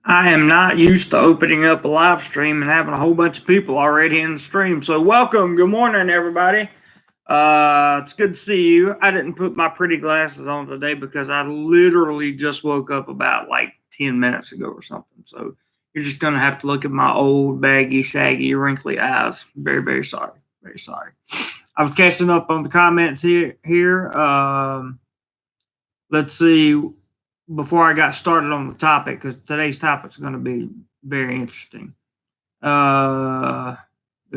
I am not used to opening up a live stream and having a whole bunch of people already in the stream. So welcome. Good morning, everybody. It's good to see you. I didn't put my pretty glasses on today because I literally just woke up about like 10 minutes ago or something. So you're just going to have to look at my old baggy, saggy, wrinkly eyes. Very, very sorry. Very sorry. I was catching up on the comments here. Let's see, before I got started on the topic, because today's topic is going to be very interesting. The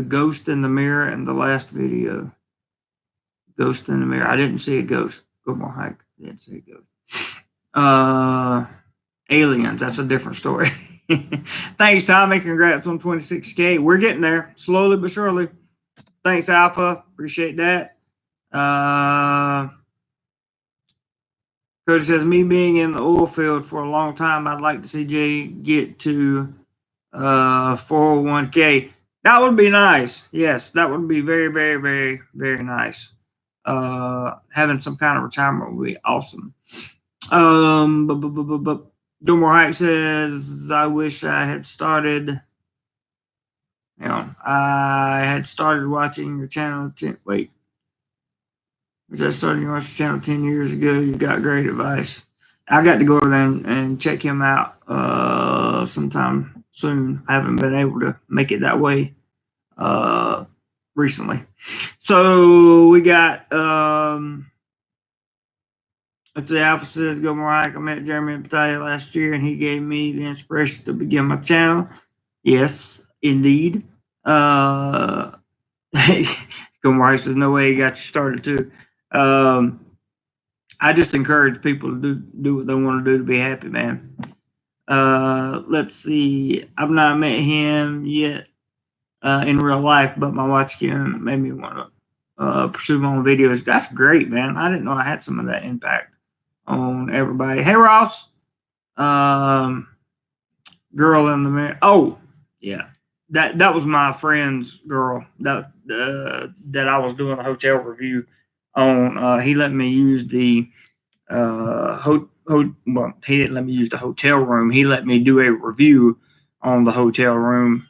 ghost in the mirror in the last video. Ghost in the mirror. I didn't see a ghost. Go more hike. I didn't see a ghost. Aliens. That's a different story. Thanks, Tommy. Congrats on 26K. We're getting there slowly but surely. Thanks, Alpha. Appreciate that. Cody says, me being in the oil field for a long time, I'd like to see Jay get to 401k. That would be nice. Yes, that would be very, very, very, very nice. Having some kind of retirement would be awesome. DoMoreLife says, I wish I had started. I had started watching your channel. I started to watch the channel 10 years ago. You got great advice. I got to go over there and check him out sometime soon. I haven't been able to make it that way recently. So we got, let's see, Alpha says, go more hike. I met Jeremy in Battalion last year, and he gave me the inspiration to begin my channel. Yes, indeed. Go more hike says, no way he got you started too. I just encourage people to do what they want to do to be happy, man. Let's see. I've not met him yet in real life, but my watch cam made me want to pursue my own videos. That's great, man. I didn't know I had some of that impact on everybody. Hey, Ross. Girl in the mirror. Oh, yeah. That was my friend's girl that I was doing a hotel review on. He let me use the well, he didn't let me use the hotel room. He let me do a review on the hotel room,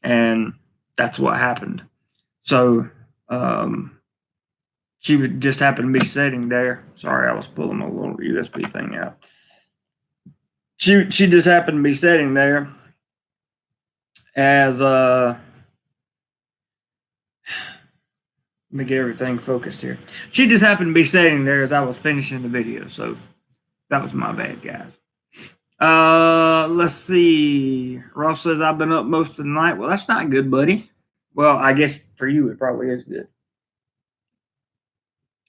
and that's what happened. So she would just happen to be sitting there. Sorry, I was pulling a little USB thing out. She just happened to be sitting there as let me get everything focused here. She just happened to be sitting there as I was finishing the video, so that was my bad, guys. Let's see. Ross says I've been up most of the night. Well, that's not good, buddy. Well, I guess for you it probably is good.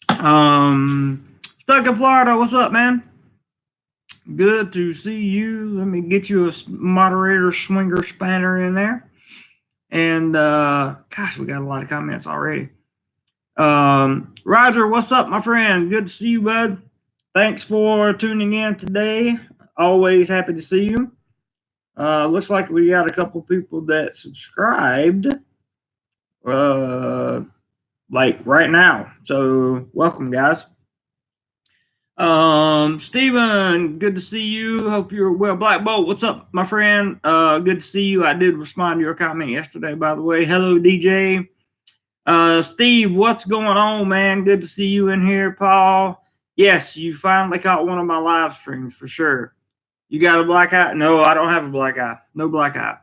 Stuck in Florida. What's up, man? Good to see you. Let me get you a moderator swinger spanner in there. And gosh, we got a lot of comments already. Roger, what's up, my friend? Good to see you, bud. Thanks for tuning in today. Always happy to see you. Looks like we got a couple people that subscribed like right now. So welcome, guys. Steven, good to see you. Hope you're well. Black Bolt, what's up, my friend? Good to see you. I did respond to your comment yesterday, by the way. Hello, DJ. Steve, what's going on, man? Good to see you in here, Paul. Yes, you finally caught one of my live streams for sure. You got a black eye? No, I don't have a black eye. No black eye.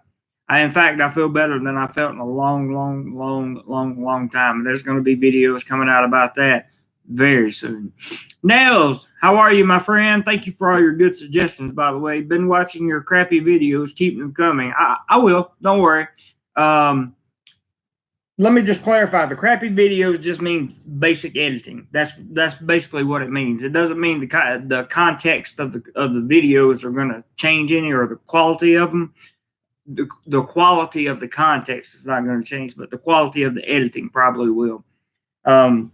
In fact, I feel better than I felt in a long time. And there's going to be videos coming out about that very soon. Nails, how are you, my friend? Thank you for all your good suggestions, by the way. Been watching your crappy videos. Keep them coming. I will. Don't worry. Let me just clarify. The crappy videos just means basic editing. That's basically what it means. It doesn't mean the context of the videos are going to change any, or the quality of them. The quality of the context is not going to change, but the quality of the editing probably will. For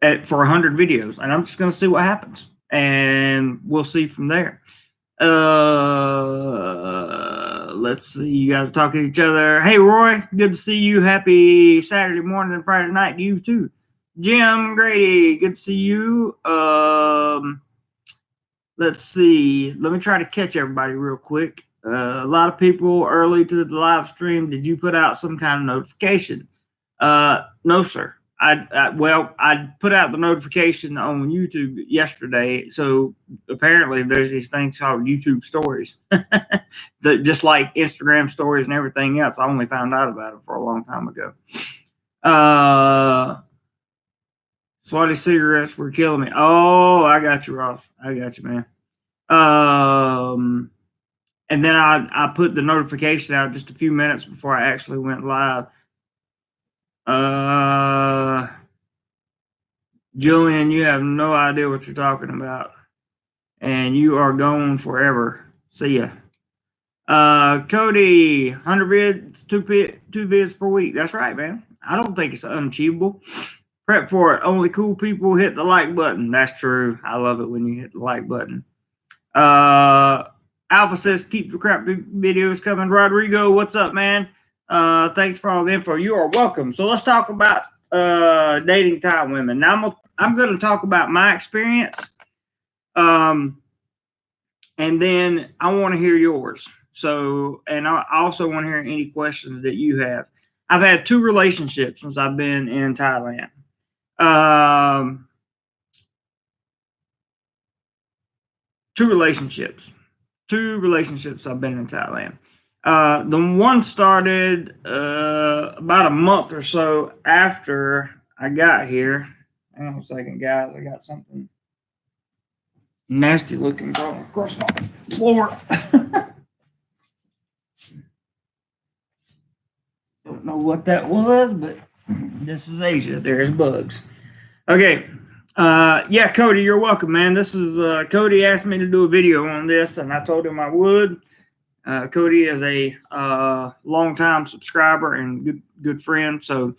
100 videos, and I'm just going to see what happens, and we'll see from there. Let's see. You guys are talking to each other. Hey, Roy, good to see you. Happy Saturday morning and Friday night to you too. Jim Grady, good to see you. let's see. Let me try to catch everybody real quick. A lot of people early to the live stream. Did you put out some kind of notification? No, sir. I put out the notification on YouTube yesterday. So apparently there's these things called YouTube stories, just like Instagram stories and everything else. I only found out about it for a long time ago. Swatty cigarettes were killing me. Oh, I got you, Ross. I got you, man. And then I put the notification out just a few minutes before I actually went live. Julian, you have no idea what you're talking about. And you are gone forever. See ya. Cody, 100 vids, two vids per week. That's right, man. I don't think it's unachievable. Prep for it. Only cool people hit the like button. That's true. I love it when you hit the like button. Alpha says, keep the crap videos coming. Rodrigo, what's up, man? Thanks for all the info. You are welcome. So let's talk about dating Thai women. Now I'm going to talk about my experience. And then I want to hear yours. So, and I also want to hear any questions that you have. I've had 2 relationships since I've been in Thailand. 2 relationships. 2 relationships I've been in Thailand. The one started about a month or so after I got here. Hang on a second, guys. I got something nasty looking going across my floor. Don't know what that was, but this is Asia. There's bugs. Okay. Yeah, Cody, you're welcome, man. This is Cody asked me to do a video on this, and I told him I would. Cody is a longtime subscriber and good friend. So,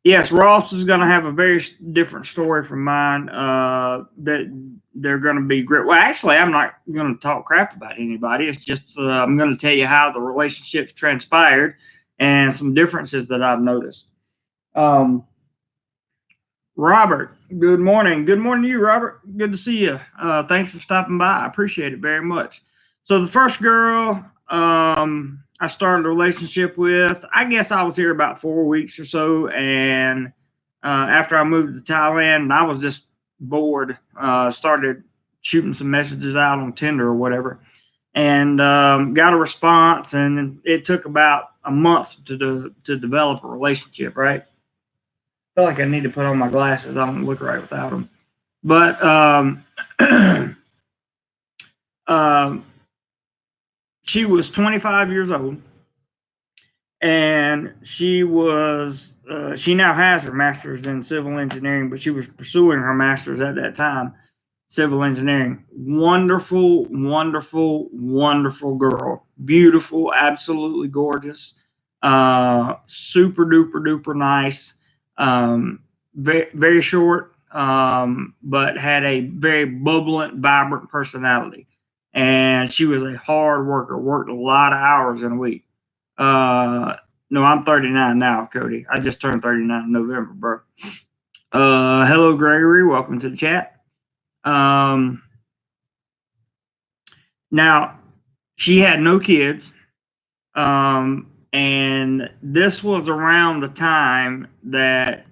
yes, Ross is going to have a very different story from mine. That they're going to be great. Well, actually, I'm not going to talk crap about anybody. It's just I'm going to tell you how the relationships transpired and some differences that I've noticed. Robert, good morning. Good morning to you, Robert. Good to see you. Thanks for stopping by. I appreciate it very much. So the first girl I started a relationship with, I guess I was here about 4 weeks or so. And after I moved to Thailand, I was just bored. Started shooting some messages out on Tinder or whatever. And got a response. And it took about a month to develop a relationship, right? I feel like I need to put on my glasses. I don't look right without them. But she was 25 years old, and she now has her master's in civil engineering, but she was pursuing her master's at that time, civil engineering. Wonderful, wonderful, wonderful girl. Beautiful, absolutely gorgeous. Super duper duper nice. Very, very short, but had a very bubblant, vibrant personality. And she was a hard worker, worked a lot of hours in a week. No, I'm 39 now, Cody. I just turned 39 in November, bro. Hello, Gregory. Welcome to the chat. Now, she had no kids. And this was around the time that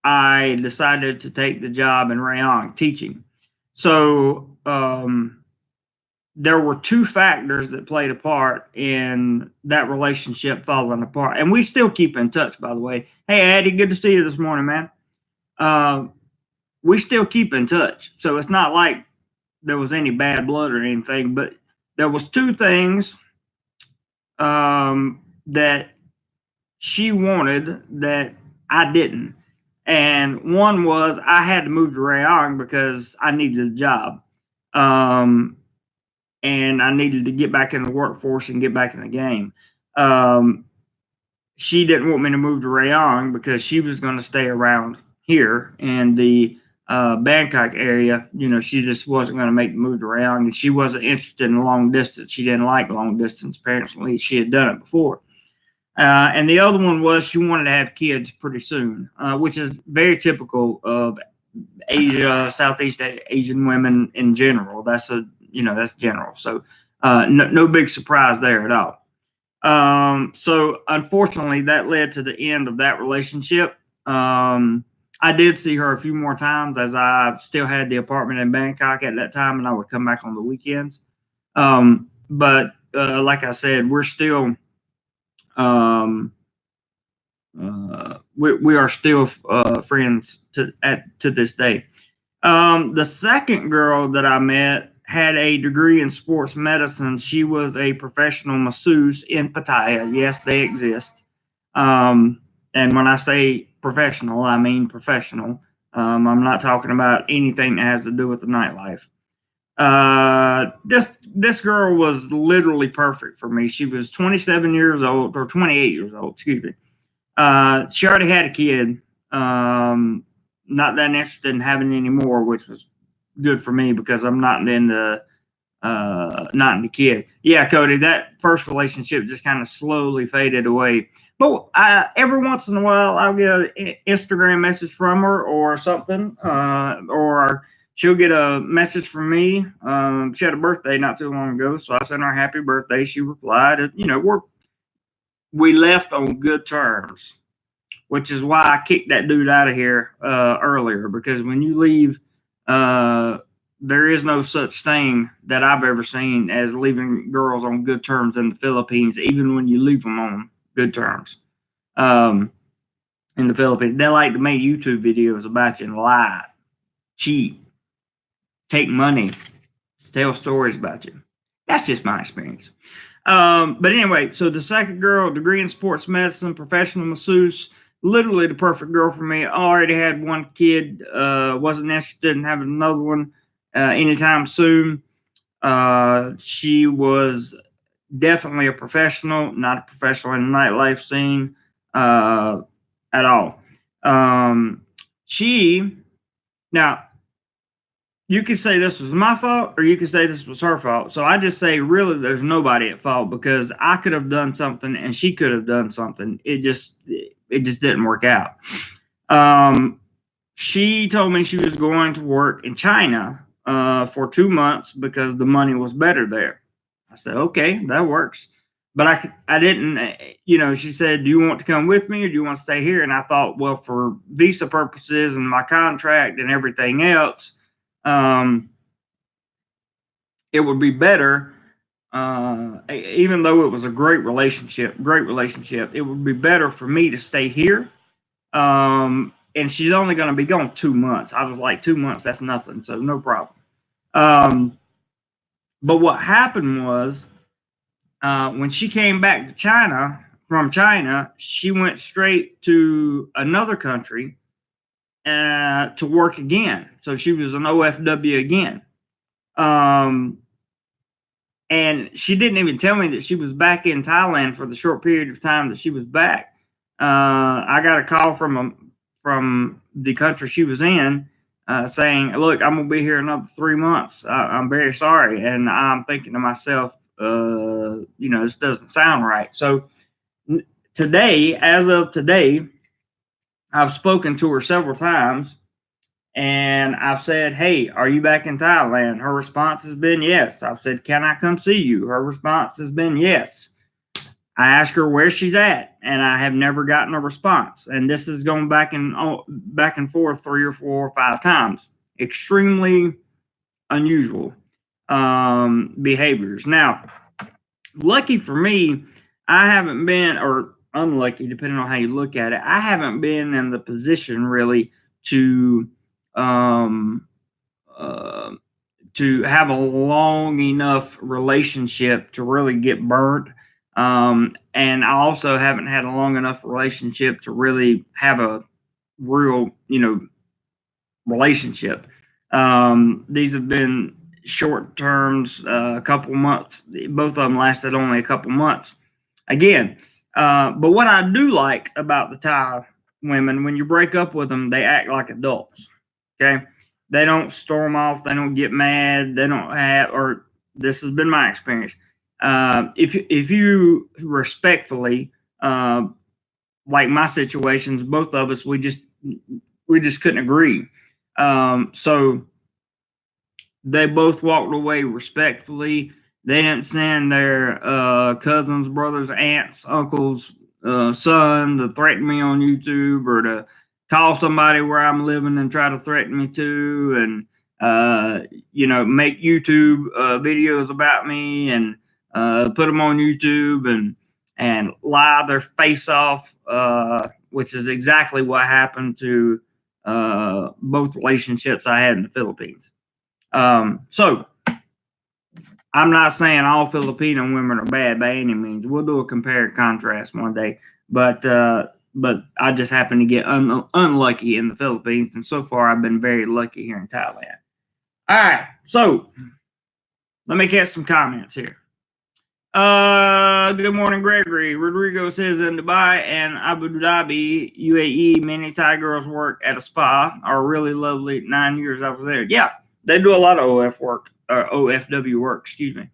I decided to take the job in Rayong teaching. So there were 2 factors that played a part in that relationship falling apart. And we still keep in touch, by the way. Hey, Addie, good to see you this morning, man. We still keep in touch. So it's not like there was any bad blood or anything, but there was 2 things that she wanted that I didn't. And one was I had to move to Rayong because I needed a job. And I needed to get back in the workforce and get back in the game. She didn't want me to move to Rayong because she was going to stay around here in the Bangkok area. You know, she just wasn't going to make the move to Rayong, and she wasn't interested in long distance. She didn't like long distance. Apparently, she had done it before. And the other one was she wanted to have kids pretty soon, which is very typical of Asia, Southeast Asian women in general. That's general. So no big surprise there at all. So unfortunately, that led to the end of that relationship. I did see her a few more times as I still had the apartment in Bangkok at that time, and I would come back on the weekends. But like I said, we're still we are still friends to this day. The second girl that I met had a degree in sports medicine. She was a professional masseuse in Pattaya. Yes, they exist. And when I say professional, I mean professional. I'm not talking about anything that has to do with the nightlife. This girl was literally perfect for me. She was 27 years old, or 28 years old, excuse me. She already had a kid. Not that interested in having any more, which was good for me because I'm not into kid. Yeah, Cody, that first relationship just kind of slowly faded away. But every once in a while, I'll get an Instagram message from her or something, or she'll get a message from me. She had a birthday not too long ago, so I sent her a happy birthday. She replied, we left on good terms, which is why I kicked that dude out of here earlier. Because when you leave, there is no such thing that I've ever seen as leaving girls on good terms in the Philippines, even when you leave them on good terms. In the Philippines, they like to make YouTube videos about you and lie, cheat, take money, tell stories about you. That's just my experience. But anyway, so the second girl, degree in sports medicine, professional masseuse, literally the perfect girl for me. I already had one kid, wasn't interested in having another one anytime soon. She was definitely a professional, not a professional in the nightlife scene at all. Now, you could say this was my fault or you could say this was her fault. So I just say, really, there's nobody at fault because I could have done something and she could have done something. It just didn't work out. She told me she was going to work in China for 2 months because the money was better there. I said, okay, that works. But I didn't, she said, do you want to come with me or do you want to stay here? And I thought, well, for visa purposes and my contract and everything else, it would be better, even though it was a great relationship, it would be better for me to stay here. And she's only going to be gone 2 months. I was like, 2 months, that's nothing. So no problem. But what happened was, when she came back to from China, she went straight to another country to work again. So she was an OFW again. And she didn't even tell me that she was back in Thailand for the short period of time that she was back. I got a call from the country she was in saying, look, I'm going to be here another 3 months. I'm very sorry. And I'm thinking to myself, this doesn't sound right. So as of today, I've spoken to her several times and I've said, hey, are you back in Thailand? Her response has been yes. I've said, can I come see you? Her response has been yes. I asked her where she's at, and I have never gotten a response. And this is going back and forth 3 or 4 or 5 times. Extremely unusual behaviors. Now, lucky for me, I haven't been, or unlucky, depending on how you look at it, I haven't been in the position really to have a long enough relationship to really get burnt. And I also haven't had a long enough relationship to really have a real, relationship. These have been short terms, a couple months. Both of them lasted only a couple months. Again, but what I do like about the Thai women, when you break up with them, they act like adults. Okay. They don't storm off. They don't get mad. They don't have, or this has been my experience. If you respectfully, like my situations, both of us, we just couldn't agree. So they both walked away respectfully. They didn't send their cousins, brothers, aunts, uncles, son to threaten me on YouTube or to call somebody where I'm living and try to threaten me too, and make YouTube videos about me and put them on YouTube and lie their face off, which is exactly what happened to both relationships I had in the Philippines. So I'm not saying all Filipino women are bad by any means. We'll do a compare and contrast one day, but I just happen to get unlucky in the Philippines, and so far I've been very lucky here in Thailand. All right, so let me get some comments here. Good morning, Gregory. Rodrigo says in Dubai and Abu Dhabi, UAE, many Thai girls work at a spa. Are really lovely. 9 years I was there. Yeah, they do a lot of OFW work. Excuse me.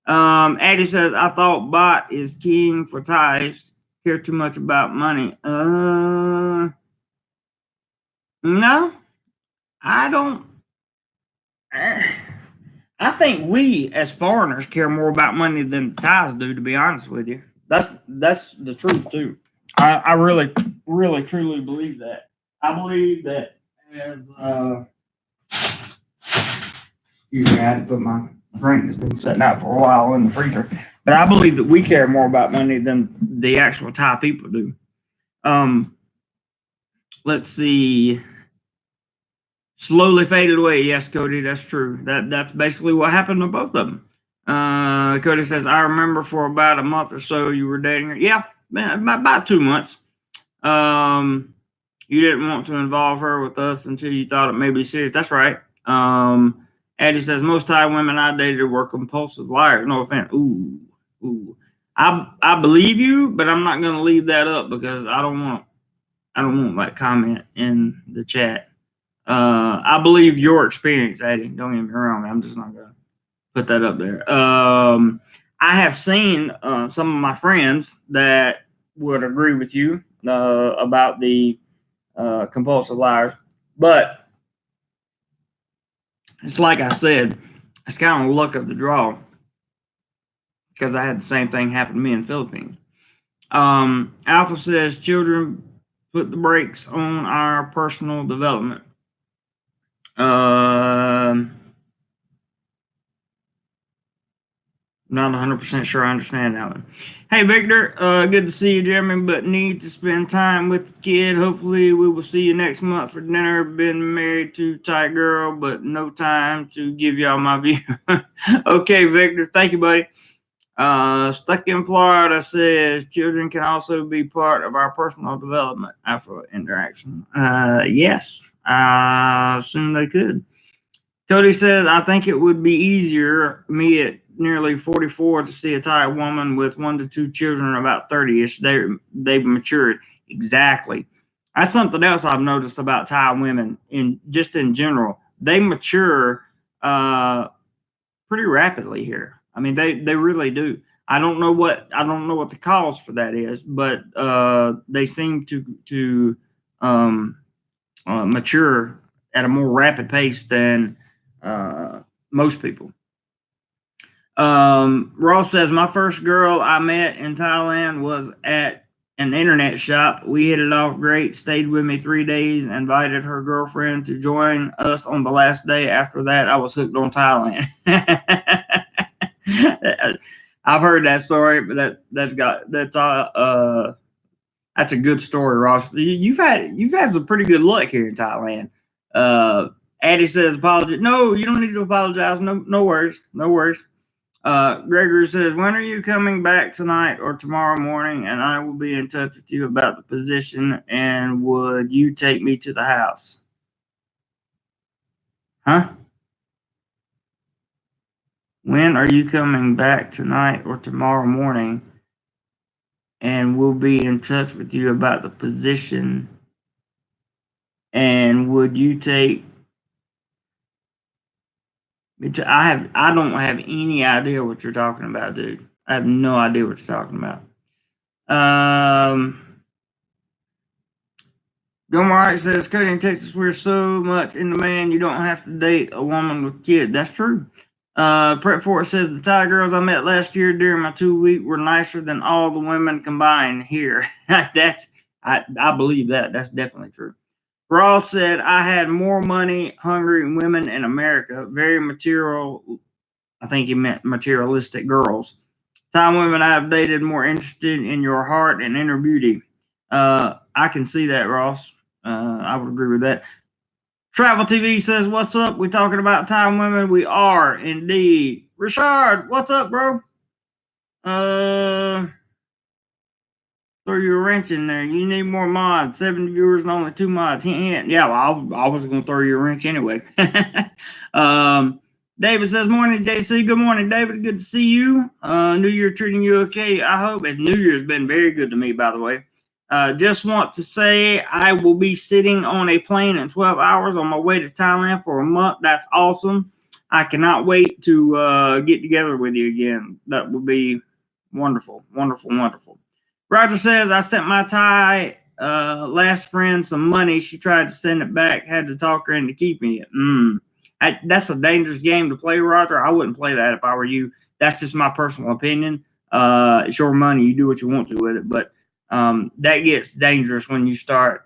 Addie says I thought bot is king for Thais. Care too much about money. No, I don't. I think we as foreigners care more about money than the Thais do, to be honest with you. That's the truth too. I really, really, truly believe that. I believe that as excuse me, I had to put my drink that's been sitting out for a while in the freezer. But I believe that we care more about money than the actual Thai people do. Let's see. Slowly faded away. Yes, Cody, that's true. That's basically what happened to both of them. Cody says, I remember for about a month or so you were dating her. Yeah, man, about 2 months. You didn't want to involve her with us until you thought it may be serious. That's right. Addie says, most Thai women I dated were compulsive liars. No offense. Ooh. I believe you, but I'm not going to leave that up because I don't want that comment in the chat. I believe your experience, Eddie. Don't get me wrong. I'm just not gonna put that up there. I have seen some of my friends that would agree with you about the compulsive liars, but it's like I said, it's kind of luck of the draw because I had the same thing happen to me in the Philippines. Alpha says children put the brakes on our personal development. Not 100% sure I understand that one. Hey, Victor, good to see you, Jeremy, but need to spend time with the kid. Hopefully, we will see you next month for dinner. Been married to Thai girl, but no time to give y'all my view. Okay, Victor, thank you, buddy. Stuck in Florida says children can also be part of our personal development after interaction. Yes, I assume they could. Cody says, I think it would be easier, me at nearly 44, to see a Thai woman with 1 to 2 children about 30-ish. They've matured. Exactly. That's something else I've noticed about Thai women in general. They mature pretty rapidly here. I mean, they really do. I don't know what the cause for that is, but they seem to mature at a more rapid pace than most people. Ross says, my first girl I met in Thailand was at an internet shop. We hit it off great, stayed with me 3 days, invited her girlfriend to join us on the last day. After that, I was hooked on Thailand. I've heard that story, but that's a good story, Ross. You've had some pretty good luck here in Thailand. Addie says, apologize. No, you don't need to apologize. No worries. No worries. Gregory says, when are you coming back, tonight or tomorrow morning? And I will be in touch with you about the position. And would you take me to the house? Huh? When are you coming back, tonight or tomorrow morning? And we'll be in touch with you about the position. And would you take me to? I don't have any idea what you're talking about, dude. I have no idea what you're talking about. DoMoreLife says, Cody, in Texas, we're so much in demand, you don't have to date a woman with kids. That's true. Prep Fort says, the Thai girls I met last year during my 2 week were nicer than all the women combined here. I believe that. That's definitely true. Ross said, I had more money, hungry women in America. Very material. I think he meant materialistic girls. Thai women I have dated more interested in your heart and inner beauty. I can see that, Ross. I would agree with that. Travel TV says, what's up? We talking about Thai women? We are indeed. Richard, what's up, bro? Throw you a wrench in there. You need more mods. 7 viewers and only 2 mods. Hint, hint. Yeah, well, I was going to throw you a wrench anyway. David says, morning, JC. Good morning, David. Good to see you. New Year treating you okay, I hope. And New Year's been very good to me, by the way. Just want to say I will be sitting on a plane in 12 hours on my way to Thailand for a month. That's awesome. I cannot wait to get together with you again. That would be wonderful, wonderful, wonderful. Roger says, I sent my Thai last friend some money. She tried to send it back. Had to talk her into keeping it. That's a dangerous game to play, Roger. I wouldn't play that if I were you. That's just my personal opinion. It's your money. You do what you want to with it. But that gets dangerous when you start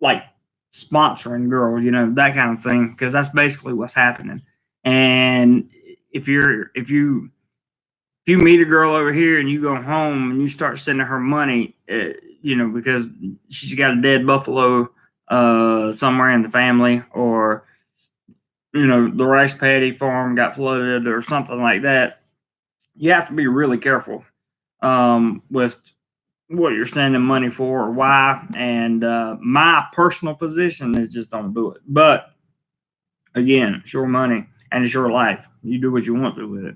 like sponsoring girls, that kind of thing, because that's basically what's happening. And if you meet a girl over here and you go home and you start sending her money, because she's got a dead buffalo somewhere in the family, or the rice paddy farm got flooded or something like that, you have to be really careful with what you're sending money for or why. And my personal position is just don't do it. But again, it's your money and it's your life. You do what you want to with it.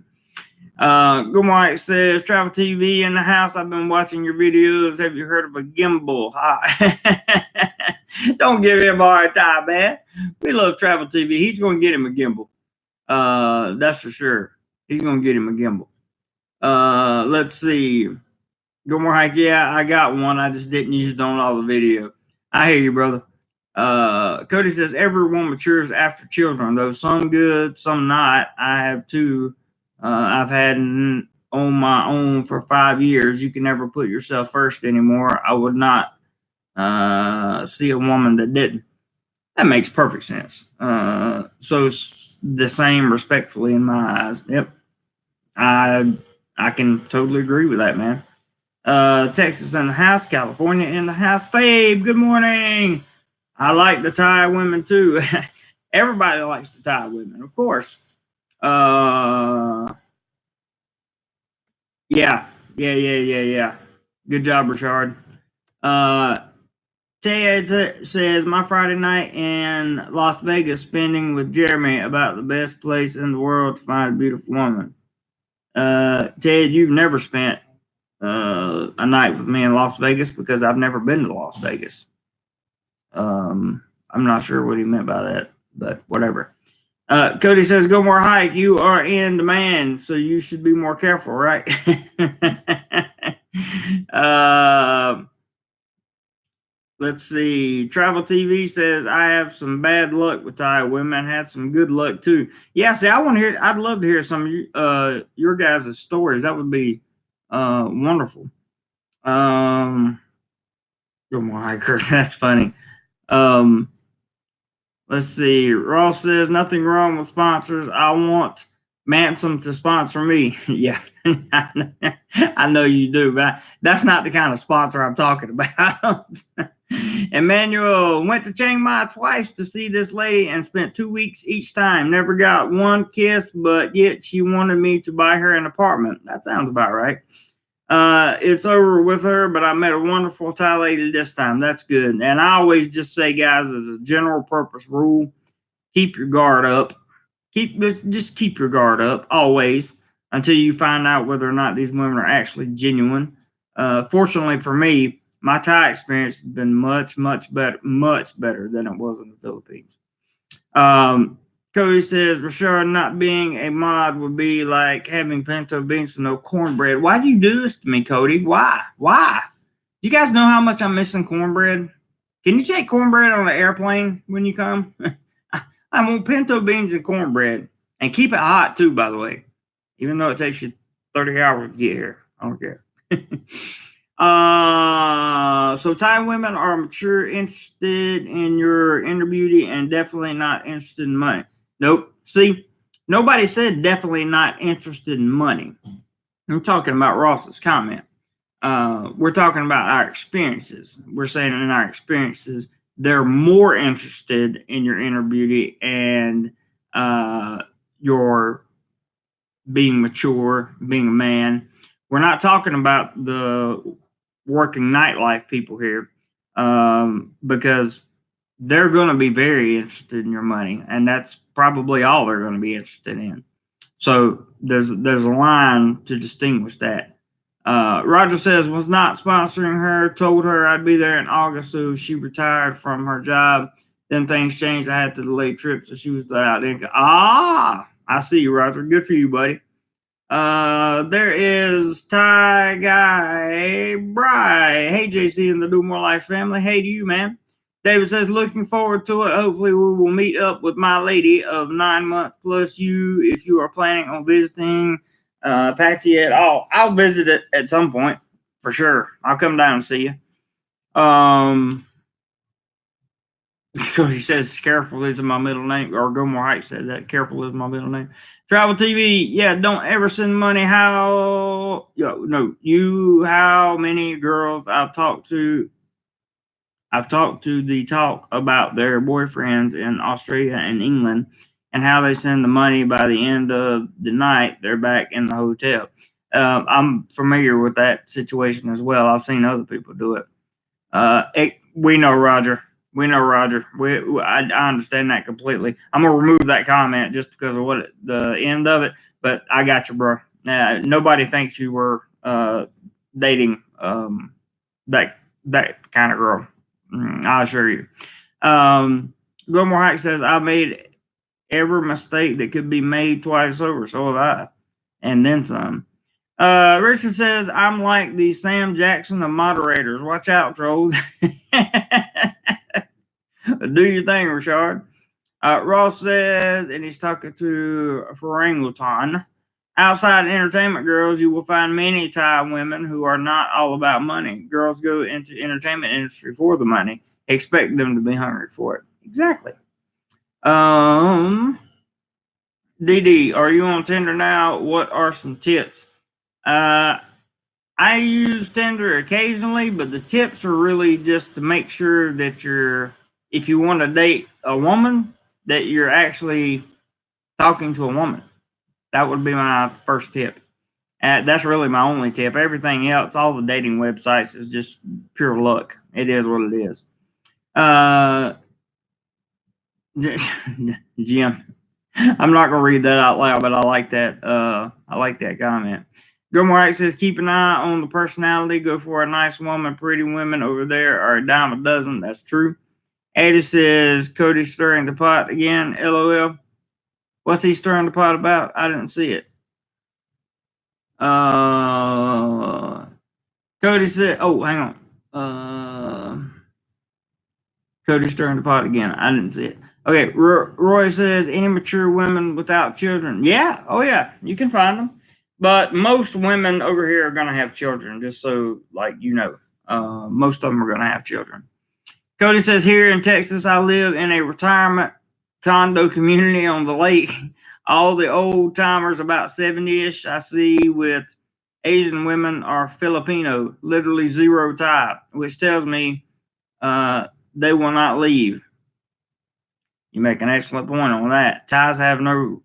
Good morning, says Travel TV in the house. I've been watching your videos. Have you heard of a gimbal? Don't give him a hard time, man. We love Travel TV. He's going to get him a gimbal. That's for sure. He's going to get him a gimbal. Let's see. Good morning, Hike. Yeah, I got one. I just didn't use it on all the video. I hear you, brother. Cody says everyone matures after children, though some good, some not. I have 2. I've had on my own for 5 years. You can never put yourself first anymore. I would not see a woman that didn't. That makes perfect sense. So the same, respectfully, in my eyes. Yep, I can totally agree with that, man. Texas in the house, California in the house. Babe, good morning. I like the Thai women too. Everybody likes the Thai women, of course. Yeah. Good job, Richard. Ted says, my Friday night in Las Vegas spending with Jeremy about the best place in the world to find a beautiful woman. Ted, you've never spent a night with me in Las Vegas because I've never been to Las Vegas. I'm not sure what he meant by that, but whatever. Cody says, go more hike. You are in demand, so you should be more careful, right? Let's see. Travel TV says, I have some bad luck with Thai women. Had some good luck too. Yeah, see, I'd love to hear some of your guys' stories. That would be wonderful. Good more hiker. That's funny. Let's see. Ross says, nothing wrong with sponsors. I want Manson to sponsor me. Yeah, I know you do, but that's not the kind of sponsor I'm talking about. Emmanuel went to Chiang Mai twice to see this lady and spent 2 weeks each time. Never got one kiss, but yet she wanted me to buy her an apartment. That sounds about right. It's over with her, but I met a wonderful Thai lady this time. That's good. And I always just say, guys, as a general purpose rule, keep your guard up. Just keep your guard up always until you find out whether or not these women are actually genuine. Fortunately for me, my Thai experience has been much better than it was in the Philippines. Cody says, Rashard, not being a mod would be like having pinto beans with no cornbread. Why do you do this to me, Cody? Why? You guys know how much I'm missing cornbread? Can you take cornbread on an airplane when you come? I want pinto beans and cornbread. And keep it hot too, by the way. Even though it takes you 30 hours to get here. I don't care. So Thai women are mature, interested in your inner beauty, and definitely not interested in money. Nope. See, nobody said definitely not interested in money. I'm talking about Ross's comment. We're talking about our experiences. We're saying in our experiences, they're more interested in your inner beauty and your being mature, being a man. We're not talking about the working nightlife people here, because they're going to be very interested in your money, and that's probably all they're going to be interested in. So there's a line to distinguish that. Roger says, was not sponsoring her, told her I'd be there in August, so she retired from her job. Then things changed. I had to delay trips, so she was without income. I see you, Roger. Good for you, buddy. There is Ty Guy Bry. Hey, JC and the DoMoreLife family. Hey to you, man. David says, looking forward to it. Hopefully we will meet up with my lady of 9 months plus you if you are planning on visiting Patsy at all. I'll visit it at some point for sure. I'll come down and see you. He says, careful is my middle name, or Gomore Heights said that. Careful is my middle name. Travel TV, yeah, don't ever send money. How many girls I've talked to the talk about their boyfriends in Australia and England and how they send the money by the end of the night, they're back in the hotel. I'm familiar with that situation as well. I've seen other people do it. We know, Roger. I understand that completely. I'm going to remove that comment just because of the end of it, but I got you, bro. Nobody thinks you were dating that kind of girl. I assure you. Gilmore Hike says, I made every mistake that could be made twice over. So have I. And then some. Richard says, I'm like the Sam Jackson of moderators. Watch out, trolls. Do your thing, Richard. Ross says, and he's talking to Farangutan. Outside entertainment girls, you will find many Thai women who are not all about money. Girls go into entertainment industry for the money. Expect them to be hungry for it. Exactly. DD, are you on Tinder now? What are some tips? I use Tinder occasionally, but the tips are really just to make sure that if you want to date a woman, that you're actually talking to a woman. That would be my first tip. That's really my only tip. Everything else, all the dating websites, is just pure luck. It is what it is. Jim, I'm not going to read that out loud, but I like that. I like that comment. Gilmore says, keep an eye on the personality. Go for a nice woman. Pretty women over there are a dime a dozen. That's true. Eddie says, Cody stirring the pot again. LOL. What's he stirring the pot about? I didn't see it. Cody said, oh, hang on. Cody stirring the pot again. I didn't see it. Okay, Roy says, any mature women without children? Yeah. Oh, yeah. You can find them. But most women over here are going to have children, just so, most of them are going to have children. Cody says, here in Texas, I live in a retirement condo community on the lake. All the old timers, about 70-ish, I see with Asian women are Filipino, literally zero Thai, which tells me they will not leave. You make an excellent point on that. Thais have no.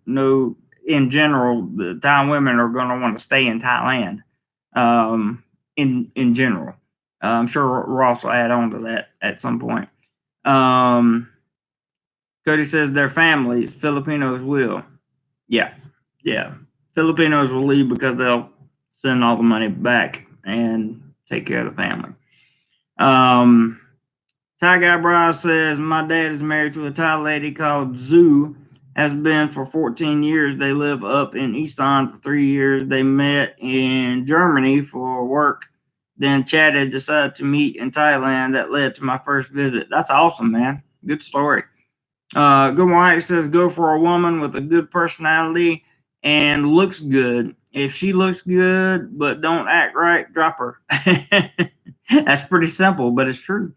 In general, the Thai women are going to want to stay in Thailand. In general, I'm sure Ross will add on to that at some point. Cody says their families, Filipinos will. Yeah. Filipinos will leave because they'll send all the money back and take care of the family. Thai Guy Brian says, my dad is married to a Thai lady called Zhu. Has been for 14 years. They live up in Easton for 3 years. They met in Germany for work Then Chad had decided to meet in Thailand. That led to my first visit. That's awesome, man. Good story. Good White says, go for a woman with a good personality and looks good. If she looks good but don't act right, drop her. That's pretty simple, but it's true.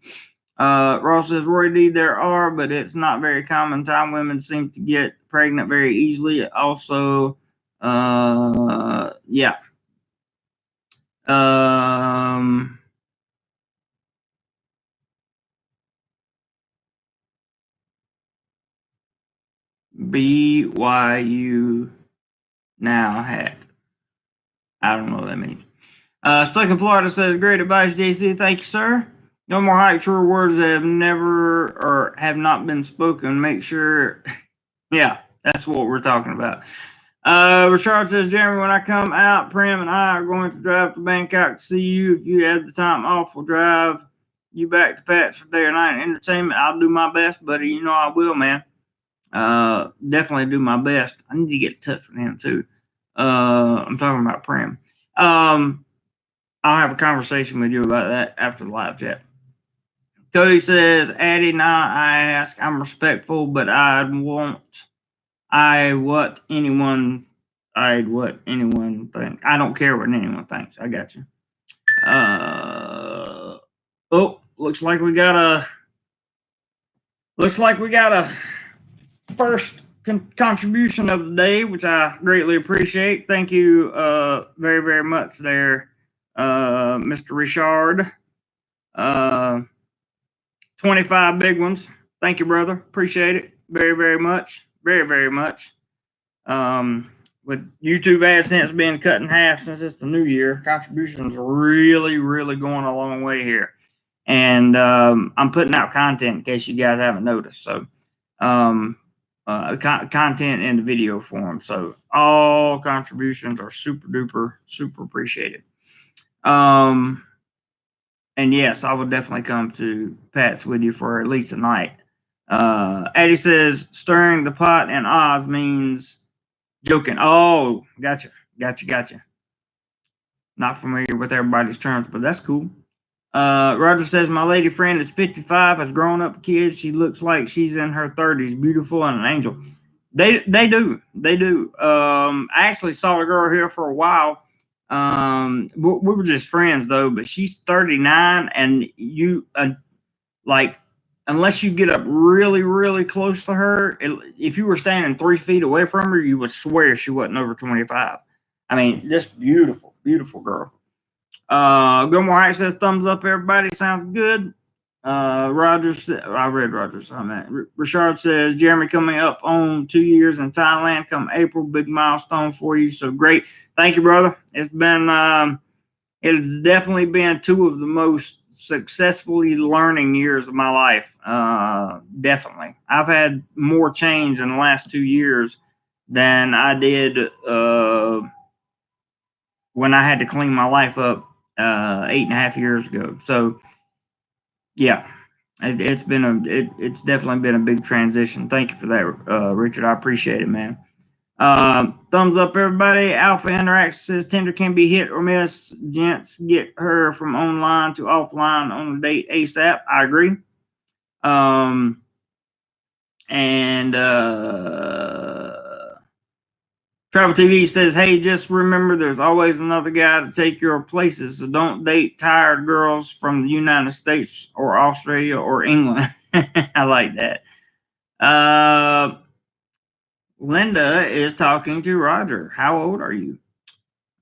Ross says, Roy D, there are, but it's not very common. Thai women seem to get pregnant very easily. Also, yeah. BYU now hat. I don't know what that means. Stuck in Florida says, great advice, JC. Thank you, sir. No more hype, true words that have never or have not been spoken. Make sure. Yeah, that's what we're talking about. Richard says, Jeremy, when I come out, Prim and I are going to drive to Bangkok to see you. If you have the time off, we'll drive you back to Pat's for day or night entertainment. I'll do my best, buddy. You know I will, man. Definitely do my best. I need to get in touch with him too. I'm talking about Prim. I'll have a conversation with you about that after the live chat. Cody says, Addie, nah, I ask, I'm respectful, but I'd what anyone think. I don't care what anyone thinks. I got you. Looks like we got a first contribution of the day, which I greatly appreciate. Thank you very, very much there, Mr. Richard. 25 big ones. Thank you, brother. Appreciate it very, very much. Very, very much. With YouTube AdSense being cut in half since it's the new year, contributions really, really going a long way here. And I'm putting out content in case you guys haven't noticed. So content in the video form. So all contributions are super duper, super appreciated. And yes, I will definitely come to Pat's with you for at least a night. Eddie says, stirring the pot in Oz means joking. Oh, gotcha. Not familiar with everybody's terms, but that's cool. Roger says, my lady friend is 55, has grown up kids. She looks like she's in her 30s, beautiful and an angel. They do. I actually saw a girl here for a while. We were just friends though, but she's 39, and you unless you get up really, really close to her, if you were standing 3 feet away from her, you would swear she wasn't over 25. I mean, just beautiful, beautiful girl. Gilmore Heights says, thumbs up, everybody. Sounds good. Rogers, I read Rogers. Richard says, Jeremy coming up on 2 years in Thailand come April. Big milestone for you. So great. Thank you, brother. It's it's definitely been 2 of the most successfully learning years of my life. Definitely. I've had more change in the last 2 years than I did when I had to clean my life up 8.5 years ago. So yeah, it's definitely been a big transition. Thank you for that, Richard. I appreciate it, man. Thumbs up, everybody. Alpha Interaction says Tinder can be hit or miss. Gents, get her from online to offline on a date ASAP. I agree. Travel TV says, hey, just remember there's always another guy to take your places. So don't date tired girls from the United States or Australia or England. I like that. Linda is talking to Roger. How old are you?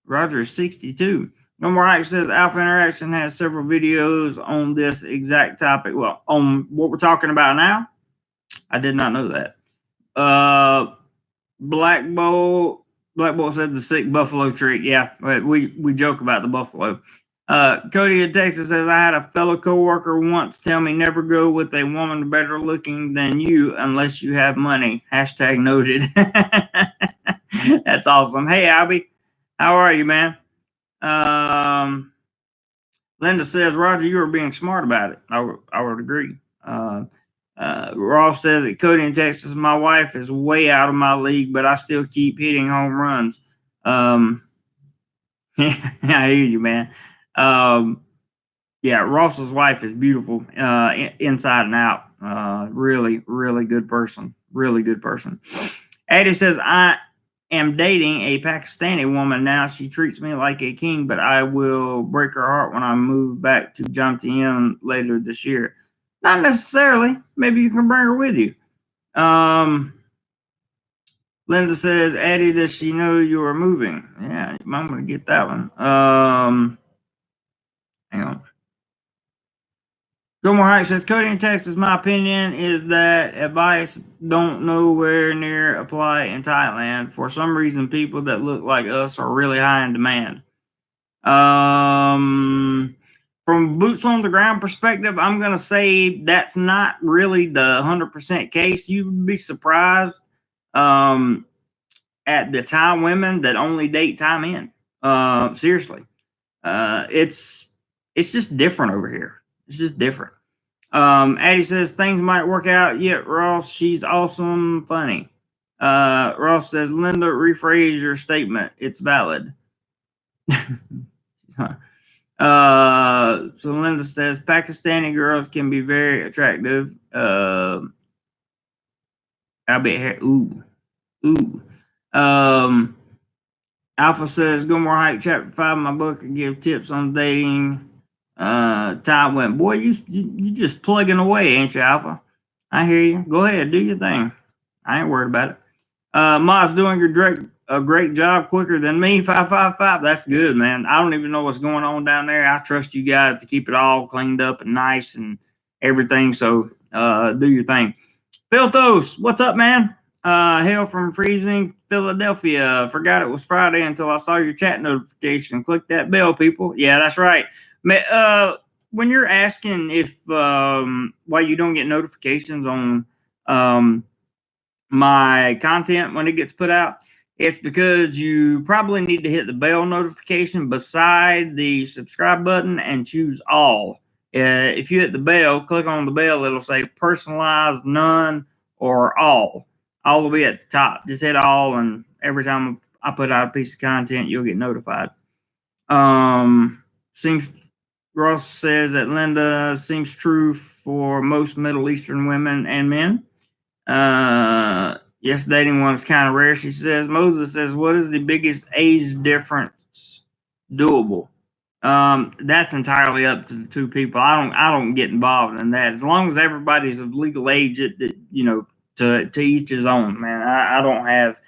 Roger is 62. No More Ike says Alpha Interaction has several videos on this exact topic. Well, on what we're talking about now. I did not know that. Black Bolt said the sick buffalo trick. Yeah, we joke about the buffalo. Cody in Texas says, I had a fellow coworker once tell me never go with a woman better looking than you unless you have money. Hashtag noted. That's awesome. Hey, Albie, how are you, man? Linda says, Roger, you are being smart about it. I would agree. Ross says that Cody in Texas, my wife is way out of my league, but I still keep hitting home runs. I hear you, man. Yeah, Ross's wife is beautiful, inside and out. Really, really good person. Really good person. Addie says, I am dating a Pakistani woman now. She treats me like a king, but I will break her heart when I move back to Jamtien later this year. Not necessarily. Maybe you can bring her with you. Linda says, Addie, does she know you are moving? Yeah, I'm going to get that one. Hang on. Gilmore Hike says, Cody in Texas, my opinion is that advice don't nowhere near apply in Thailand. For some reason, people that look like us are really high in demand. From boots on the ground perspective, I'm going to say that's not really the 100% case. You'd be surprised at the Thai women that only date Thai men. Seriously. It's just different over here. It's just different. Addie says things might work out. Yeah, Ross, she's awesome, funny. Ross says, Linda, rephrase your statement. It's valid. So Linda says Pakistani girls can be very attractive. I bet here. Ooh. Alpha says, Go More Hike, Chapter 5 of my book. I give tips on dating. Ty went, boy, you just plugging away, ain't you, Alpha? I hear you. Go ahead, do your thing. I ain't worried about it. Ma's doing a great job, quicker than me. 555. That's good, man. I don't even know what's going on down there. I trust you guys to keep it all cleaned up and nice and everything. So do your thing. Philthos, what's up, man? Hail from freezing Philadelphia. Forgot it was Friday until I saw your chat notification. Click that bell, people. Yeah, that's right. When you're asking if why you don't get notifications on my content when it gets put out, it's because you probably need to hit the bell notification beside the subscribe button and choose all. If you hit the bell, click on the bell, it'll say personalized, none, or all the way at the top. Just hit all, and every time I put out a piece of content, you'll get notified. Seems Ross says that Linda seems true for most Middle Eastern women and men. Yes, dating one is kind of rare. She says, Moses says, what is the biggest age difference doable? That's entirely up to the two people. I don't get involved in that. As long as everybody's of legal age, to each his own, man. I don't have,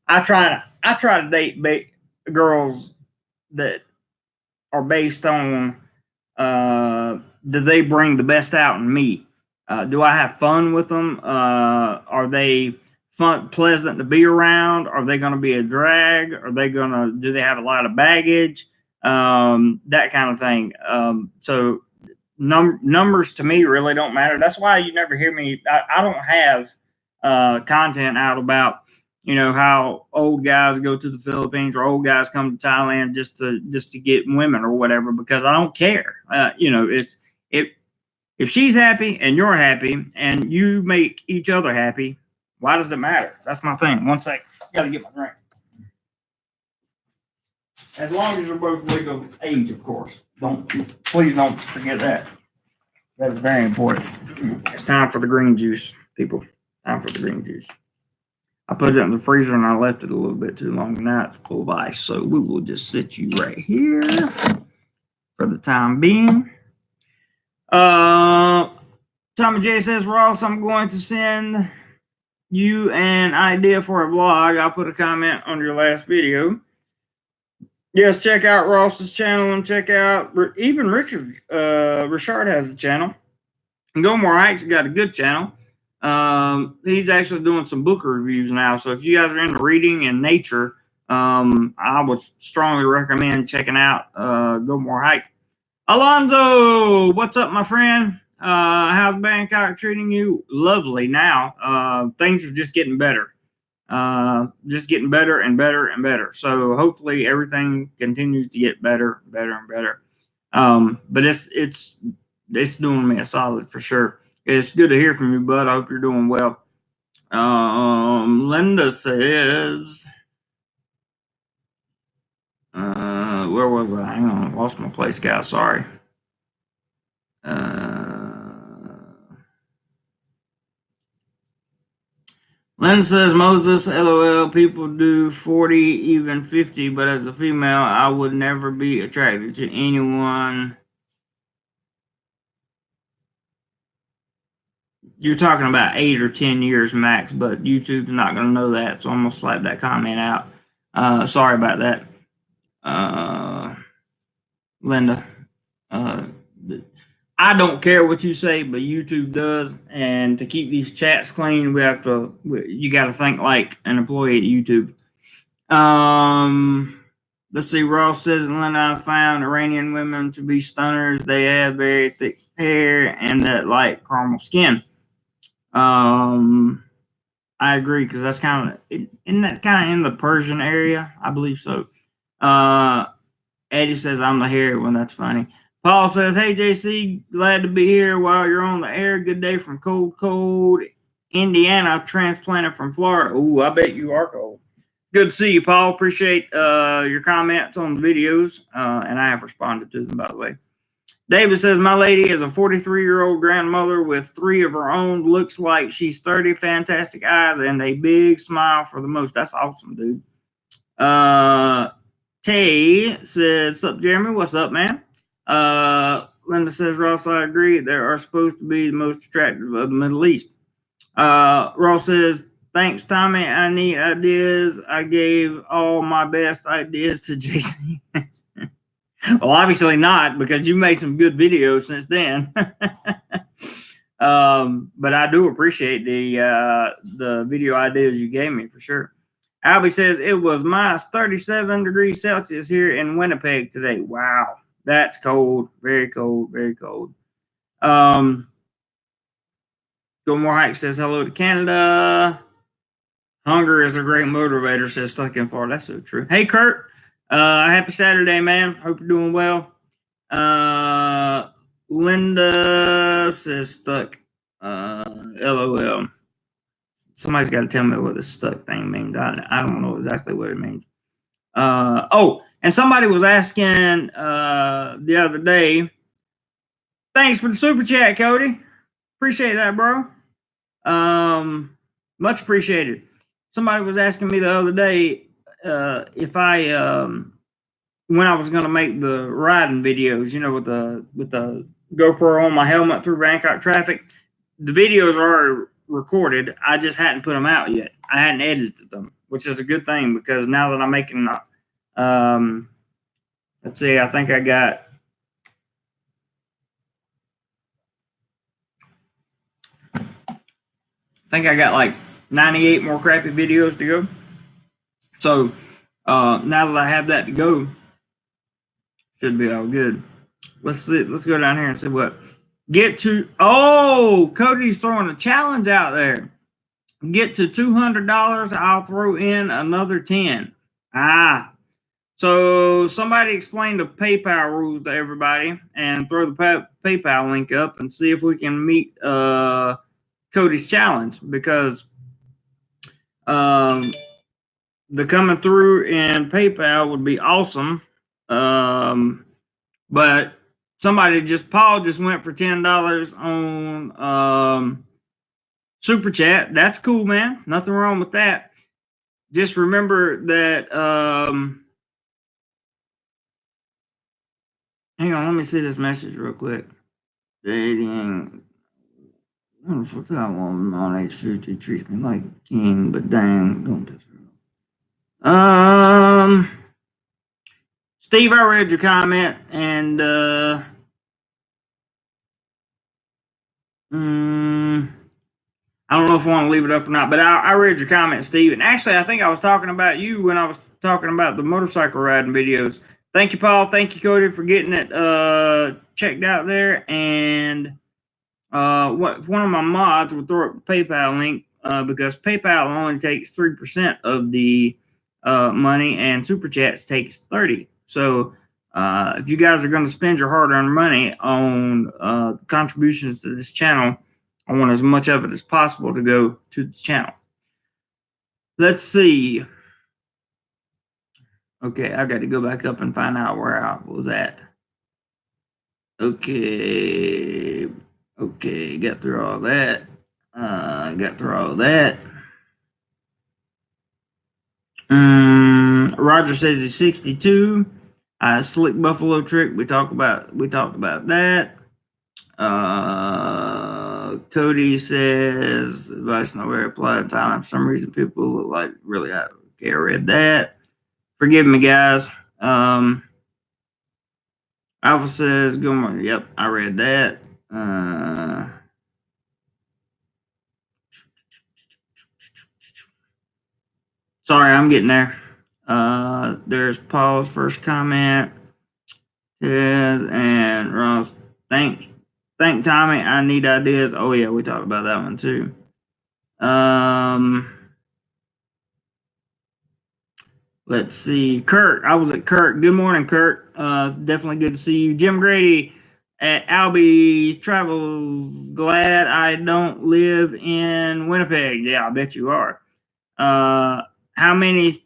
I try to date girls that are based on, do they bring the best out in me? Do I have fun with them? Are they pleasant to be around? Are they going to be a drag? Do they have a lot of baggage? That kind of thing. So numbers to me really don't matter. That's why you never hear me. I don't have content out about how old guys go to the Philippines or old guys come to Thailand just to get women or whatever, because I don't care. It's if she's happy and you're happy and you make each other happy, why does it matter? That's my thing. One sec, gotta get my drink. As long as you're both legal age, of course. Please don't forget that. That is very important. It's time for the green juice, people. Time for the green juice. I put it in the freezer and I left it a little bit too long. Now it's full of ice. So we will just sit you right here for the time being. Tommy J says, Ross, I'm going to send you an idea for a vlog. I'll put a comment on your last video. Yes, check out Ross's channel and check out even Richard. Richard has a channel. Go More Hike's got a good channel. He's actually doing some book reviews now. So if you guys are into reading and nature, I would strongly recommend checking out Go More Hike. Alonzo, what's up, my friend? How's Bangkok treating you? Lovely now. Things are just getting better. Just getting better and better and better. So hopefully everything continues to get better, better and better. But it's doing me a solid for sure. It's good to hear from you, bud. I hope you're doing well. Linda says, where was I? Hang on, I lost my place, guys. Sorry. Linda says, Moses, LOL, people do 40, even 50, but as a female, I would never be attracted to anyone. You're talking about 8 or 10 years max, but YouTube's not going to know that, so I'm going to slap that comment out. Sorry about that, Linda. I don't care what you say, but YouTube does, and to keep these chats clean, you got to think like an employee at YouTube. Let's see. Ross says, Linda, I found Iranian women to be stunners. They have very thick hair and that light caramel skin. I agree, because that's kind of, isn't that kind of in the Persian area? I believe so. Eddie says, I'm the hair one. That's funny. Paul says, hey, JC, glad to be here while you're on the air. Good day from cold Indiana, transplanted from Florida. Ooh, I bet you are cold. Good to see you, Paul. Appreciate your comments on the videos, and I have responded to them, by the way. David says, my lady is a 43-year-old grandmother with 3 of her own. Looks like she's 30, fantastic eyes, and a big smile for the most. That's awesome, dude. Tay says, sup, Jeremy? What's up, man? Linda says, Ross, I agree. They are supposed to be the most attractive of the Middle East. Ross says, thanks, Tommy. I need ideas. I gave all my best ideas to JC. Well, obviously not, because you made some good videos since then. But I do appreciate the video ideas you gave me for sure. Albie says it was minus 37 degrees Celsius here in Winnipeg today. Wow, that's cold, very cold, very cold. Go More Hike says hello to Canada. Hunger is a great motivator, says Stuck in Florida. That's so true. Hey, Kurt. Happy Saturday, man. Hope you're doing well. Linda says stuck. LOL. Somebody's got to tell me what the stuck thing means. I don't know exactly what it means. And somebody was asking the other day. Thanks for the super chat, Cody. Appreciate that, bro. Much appreciated. Somebody was asking me the other day if I when I was going to make the riding videos, with the GoPro on my helmet through Bangkok traffic. The videos are recorded. I just hadn't put them out yet. I hadn't edited them, which is a good thing, because now that I'm making, let's see, I think I got like 98 more crappy videos to go. So now that I have that to go, should be all good. Let's see. Let's go down here and see what. Cody's throwing a challenge out there. Get to $200, I'll throw in another 10. So somebody explain the PayPal rules to everybody and throw the PayPal link up and see if we can meet Cody's challenge, because the coming through in PayPal would be awesome. But Paul just went for $10 on Super Chat. That's cool, man. Nothing wrong with that. Just remember that. Hang on, let me see this message real quick. Dating. Wonderful time woman on age 50 treats me like a king, but dang, don't piss her off. Steve, I read your comment, and I don't know if I want to leave it up or not, but I read your comment, Steve. And actually, I think I was talking about you when I was talking about the motorcycle riding videos. Thank you, Paul. Thank you, Cody, for getting it checked out there. And if one of my mods would throw up a PayPal link, because PayPal only takes 3% of the money, and Super Chats takes 30%. So if you guys are going to spend your hard-earned money on contributions to this channel, I want as much of it as possible to go to this channel. Let's see. Okay, I got to go back up and find out where I was at. Okay, got through all that. Roger says he's 62. Slick Buffalo trick. We talked about that. Cody says advice nowhere applied in Thailand. For some reason, people look like really hot. Okay, I read that. Forgive me, guys. Alpha says good morning. Yep, I read that. Sorry, I'm getting there. There's Paul's first comment. Says and Ross, thanks. Thank Tommy. I need ideas. Oh yeah, we talked about that one too. Let's see. Kurt. I was at Kurt. Good morning, Kurt. Definitely good to see you. Jim Grady at Albie Travels. Glad I don't live in Winnipeg. Yeah, I bet you are. How many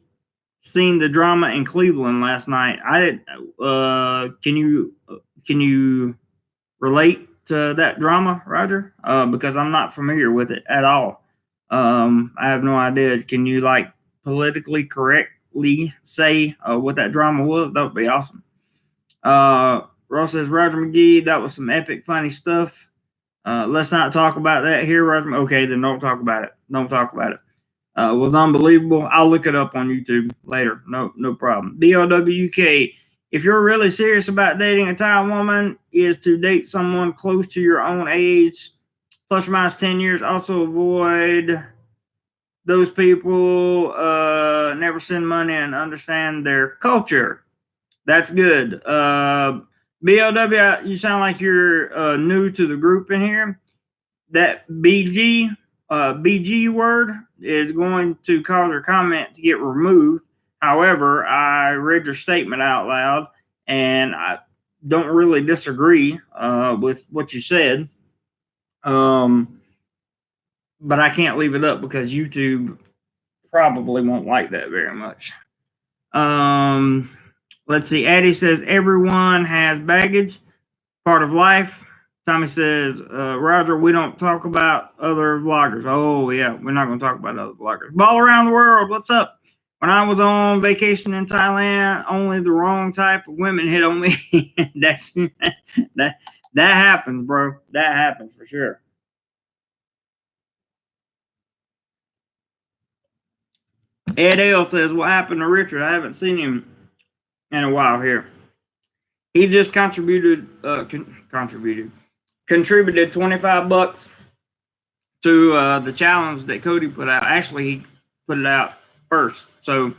seen the drama in Cleveland last night? I did. Can you relate to that drama, Roger? Because I'm not familiar with it at all. I have no idea. Can you like politically correctly say what that drama was? That would be awesome. Ross says Roger McGee, that was some epic funny stuff. Let's not talk about that here, Roger. Okay, then don't talk about it. Don't talk about it. Was unbelievable. I'll look it up on YouTube later. No problem. DLWK. If you're really serious about dating a Thai woman, is to date someone close to your own age, plus or minus 10 years. Also avoid those people. Never send money and understand their culture. That's good. BLW, you sound like you're new to the group in here. That BG word is going to cause your comment to get removed. However, I read your statement out loud, and I don't really disagree with what you said. But I can't leave it up because YouTube probably won't like that very much. Let's see. Addie says everyone has baggage, part of life. Tommy says, Roger, we don't talk about other vloggers. Oh, yeah, we're not going to talk about other vloggers. Ball around the world, what's up? When I was on vacation in Thailand, only the wrong type of women hit on me. that happens, bro. That happens for sure. Ed L says, what happened to Richard? I haven't seen him in a while here. He just contributed 25 bucks to the challenge that Cody put out. Actually, he put it out first. So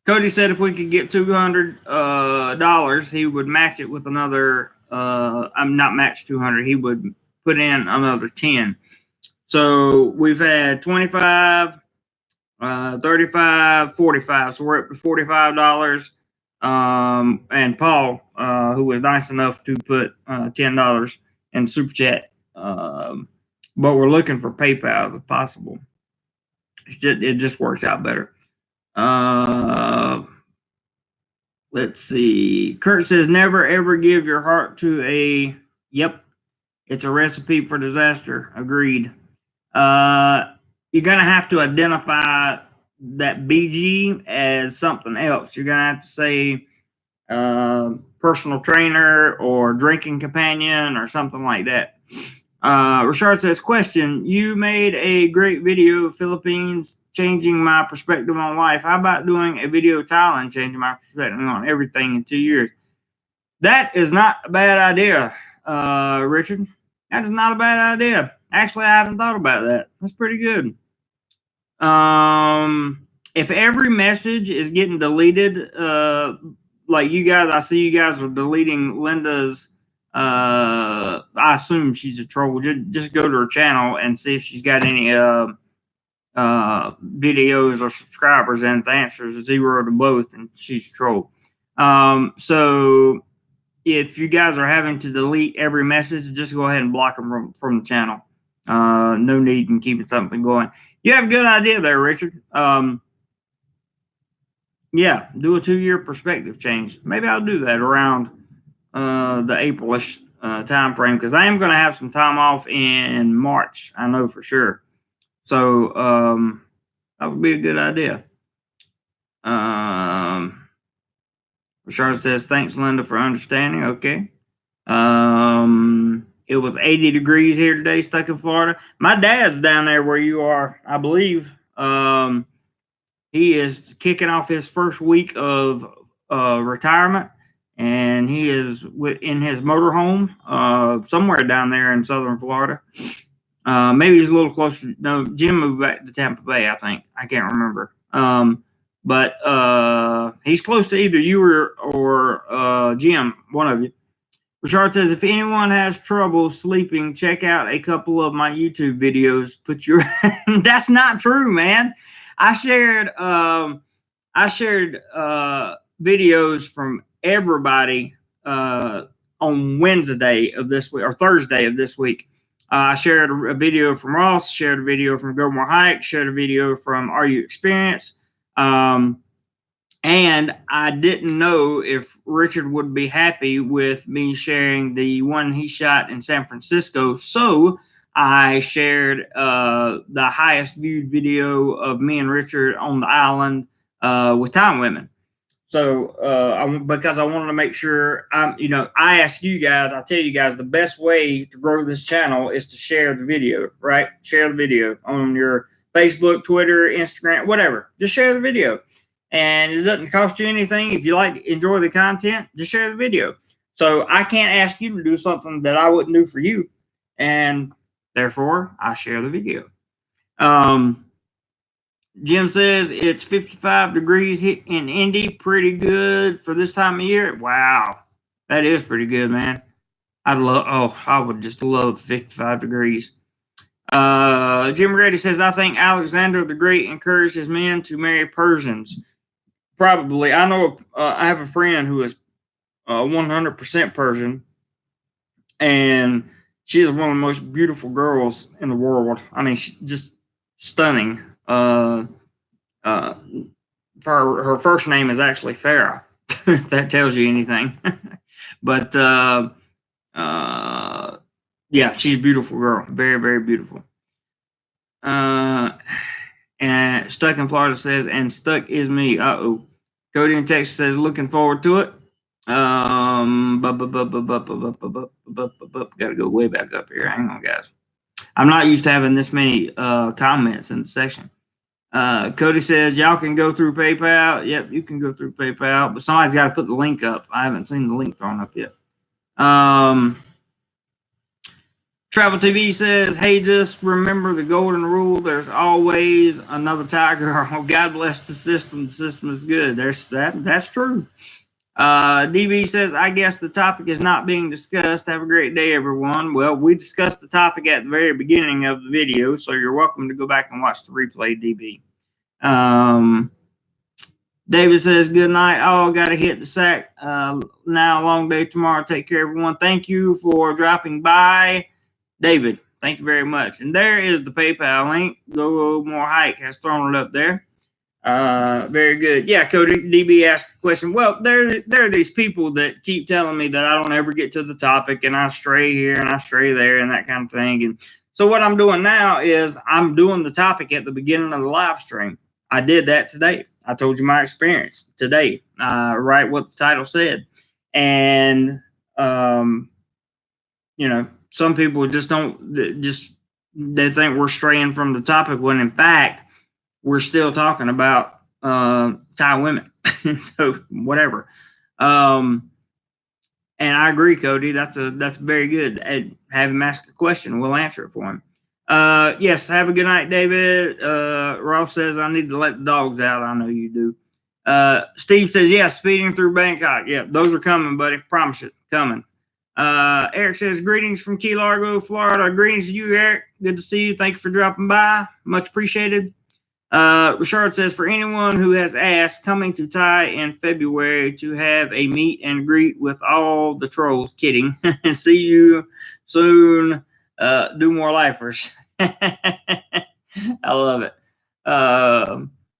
Cody said if we could get $200, he would match it with another. I'm not match 200. He would put in another 10. So we've had 25, 35, 45. So we're up to $45. And Paul, who was nice enough to put $10 in super chat. But we're looking for PayPal if possible. It just works out better. Let's see. Kurt says, never ever give your heart to a. Yep, it's a recipe for disaster. Agreed. You're gonna have to identify that BG as something else. You're gonna have to say personal trainer or drinking companion or something like that. Richard says, question, you made a great video of Philippines changing my perspective on life. How about doing a video of Thailand changing my perspective on everything in 2 years? That is not a bad idea, Richard. That is not a bad idea. Actually, I haven't thought about that. That's pretty good. If every message is getting deleted, like you guys, I see you guys are deleting Linda's. I assume she's a troll. Just go to her channel and see if she's got any videos or subscribers. And if the answer is 0 to both, and she's a troll. So if you guys are having to delete every message, just go ahead and block them from the channel. No need in keeping something going. You have a good idea there, Richard. Yeah, do a 2-year perspective change. Maybe I'll do that around the Aprilish time frame because I am going to have some time off in March. I know for sure. So that would be a good idea. Richard says, thanks, Linda, for understanding. Okay. It was 80 degrees here today, stuck in Florida. My dad's down there where you are, I believe. He is kicking off his first week of retirement, and he is in his motorhome somewhere down there in southern Florida. Maybe he's a little closer. No, Jim moved back to Tampa Bay, I think. I can't remember. But he's close to either you or Jim, one of you. Richard says, if anyone has trouble sleeping, check out a couple of my YouTube videos. That's not true, man. I shared videos from everybody on Wednesday of this week or Thursday of this week. I shared a video from Ross, shared a video from Go More Hike, shared a video from Are You Experienced? And I didn't know if Richard would be happy with me sharing the one he shot in San Francisco. So I shared the highest viewed video of me and Richard on the island with Thai women. So because I wanted to make sure I ask you guys, I tell you guys the best way to grow this channel is to share the video, right? Share the video on your Facebook, Twitter, Instagram, whatever. Just share the video. And it doesn't cost you anything. If you enjoy the content, just share the video. So I can't ask you to do something that I wouldn't do for you. And therefore, I share the video. Jim says it's 55 degrees in Indy. Pretty good for this time of year. Wow. That is pretty good, man. I would just love 55 degrees. Jim Grady says, I think Alexander the Great encouraged his men to marry Persians. Probably. I know I have a friend who is 100% Persian, and she is one of the most beautiful girls in the world. I mean, she's just stunning. Her first name is actually Farah, if that tells you anything. But yeah, she's a beautiful girl. Very, very beautiful. And Stuck in Florida says, and stuck is me. Uh-oh. Cody in Texas says, looking forward to it. Gotta go way back up here. Hang on, guys. I'm not used to having this many comments in the section. Cody says, y'all can go through PayPal. Yep, you can go through PayPal, but somebody's got to put the link up. I haven't seen the link thrown up yet. Travel TV says, hey, just remember the golden rule. There's always another tiger. Oh, God bless the system. The system is good. That's true. DB says, I guess the topic is not being discussed. Have a great day, everyone. Well, we discussed the topic at the very beginning of the video, so you're welcome to go back and watch the replay, DB. David says, good night. Oh, got to hit the sack. Now, long day tomorrow. Take care, everyone. Thank you for dropping by. David, thank you very much. And there is the PayPal link. Go More Hike has thrown it up there. Very good. Yeah, Cody, DB asked a question. Well, there are these people that keep telling me that I don't ever get to the topic, and I stray here and I stray there and that kind of thing. And so what I'm doing now is I'm doing the topic at the beginning of the live stream. I did that today. I told you my experience today, right? What the title said. And, some people just they think we're straying from the topic when in fact we're still talking about Thai women. So whatever. And I agree, Cody. That's very good. Have him ask a question. We'll answer it for him. Yes. Have a good night, David. Ross says I need to let the dogs out. I know you do. Steve says, yeah, speeding through Bangkok. Yeah, those are coming, buddy. Promise it. Coming. Eric says, greetings from Key Largo, Florida. Greetings to you, Eric. Good to see you. Thank you for dropping by. Much appreciated. Richard says, for anyone who has asked, coming to Thai in February to have a meet and greet with all the trolls. Kidding. See you soon. Do more lifers. I love it.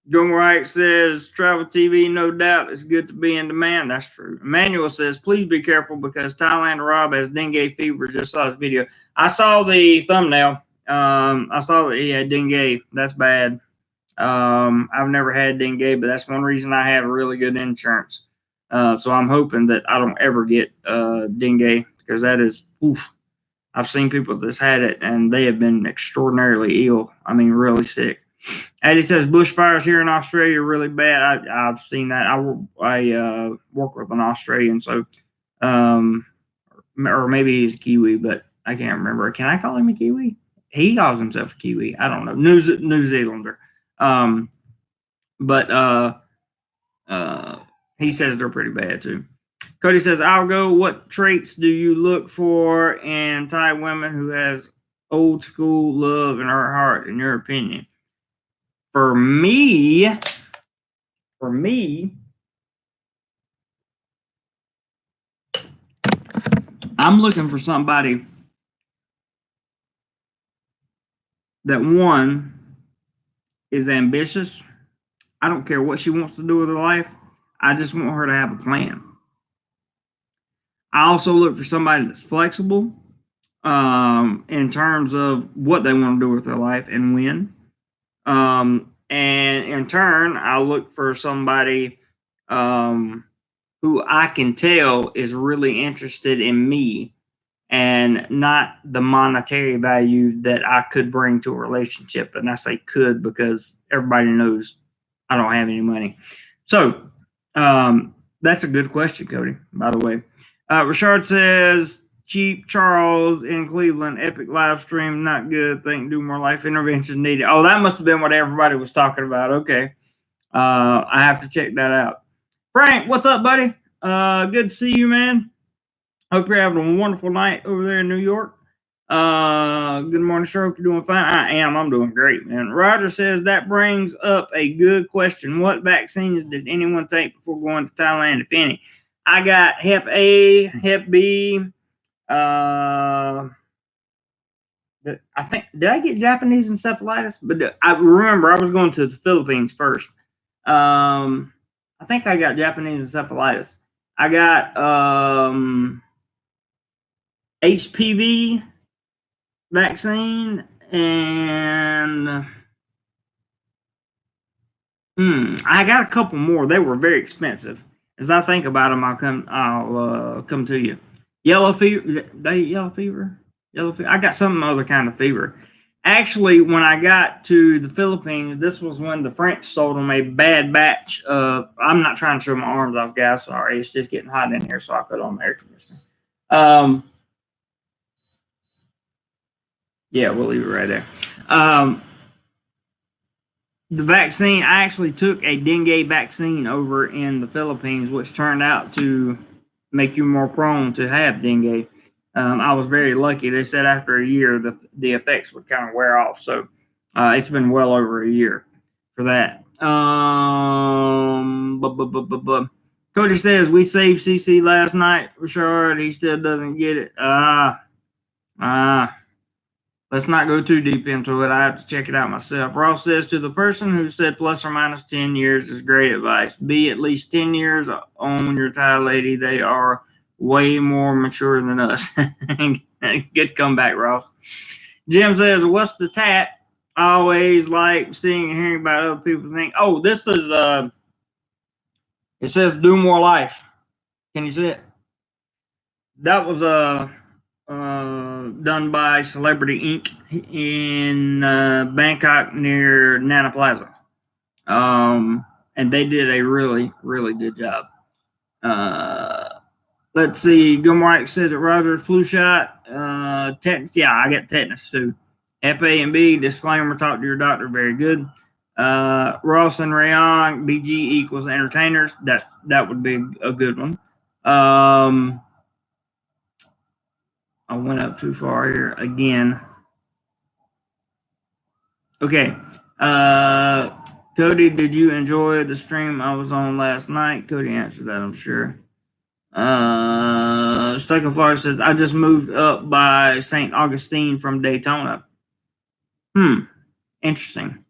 Drumright says, Travel TV, no doubt it's good to be in demand. That's true. Emmanuel says, please be careful because Thailand Rob has dengue fever. Just saw his video. I saw the thumbnail. I saw that he had dengue. That's bad. I've never had dengue, but that's one reason I have really good insurance. So I'm hoping that I don't ever get dengue, because that is, oof. I've seen people that's had it and they have been extraordinarily ill. I mean, really sick. Eddie says bushfires here in Australia are really bad. I've seen that. I work with an Australian, so or maybe he's a Kiwi, but I can't remember. Can I call him a Kiwi? He calls himself a Kiwi. I don't know. New Zealander. Um, but uh, he says they're pretty bad too. Cody says, I'll go. What traits do you look for in Thai women who has old school love in her heart, in your opinion? For me, I'm looking for somebody that, one, is ambitious. I don't care what she wants to do with her life. I just want her to have a plan. I also look for somebody that's flexible in terms of what they want to do with their life and when. And in turn, I look for somebody who I can tell is really interested in me and not the monetary value that I could bring to a relationship. And I say could because everybody knows I don't have any money. So that's a good question, Cody, by the way. Richard says, Cheap Charles in Cleveland, epic live stream, not good. Think DoMoreLife intervention needed. Oh, that must have been what everybody was talking about. Okay. I have to check that out. Frank, what's up, buddy? Good to see you, man. Hope you're having a wonderful night over there in New York. Good morning, sir. Hope you're doing fine. I am. I'm doing great, man. Roger says that brings up a good question. What vaccines did anyone take before going to Thailand, if any? I got Hep A, Hep B. I think, did I get Japanese encephalitis? But I remember I was going to the Philippines first. I think I got Japanese encephalitis. I got HPV vaccine, and I got a couple more. They were very expensive. As I think about them, I'll come to you. Yellow fever. Yellow fever. Yellow fever. I got some other kind of fever. Actually, when I got to the Philippines, this was when the French sold them a bad batch of. I'm not trying to show my arms off, guys. Sorry, it's just getting hot in here, so I put on the air conditioner. Yeah, we'll leave it right there. The vaccine, I actually took a dengue vaccine over in the Philippines, which turned out to make you more prone to have dengue. I was very lucky. They said after a year, the effects would kind of wear off. So it's been well over a year for that. Cody says, we saved CC last night. Richard, he still doesn't get it. Let's not go too deep into it. I have to check it out myself. Ross says, to the person who said plus or minus 10 years is great advice. Be at least 10 years on your Thai lady. They are way more mature than us. Good comeback, Ross. Jim says, what's the tat? I always like seeing and hearing about other people's things. Oh, this is, it says DoMoreLife. Can you see it? That was done by Celebrity Inc. in Bangkok near Nana Plaza. And they did a really, really good job. Let's see. Gumright says it, Roger. Flu shot. Tetanus. Yeah, I got tetanus too. Hep A and B. Disclaimer, talk to your doctor. Very good. Ross and Rayon, BG equals entertainers. That would be a good one. I went up too far here again. Okay. Cody, did you enjoy the stream I was on last night? Cody answered that, I'm sure. Second Florida says, I just moved up by St. Augustine from Daytona. Interesting.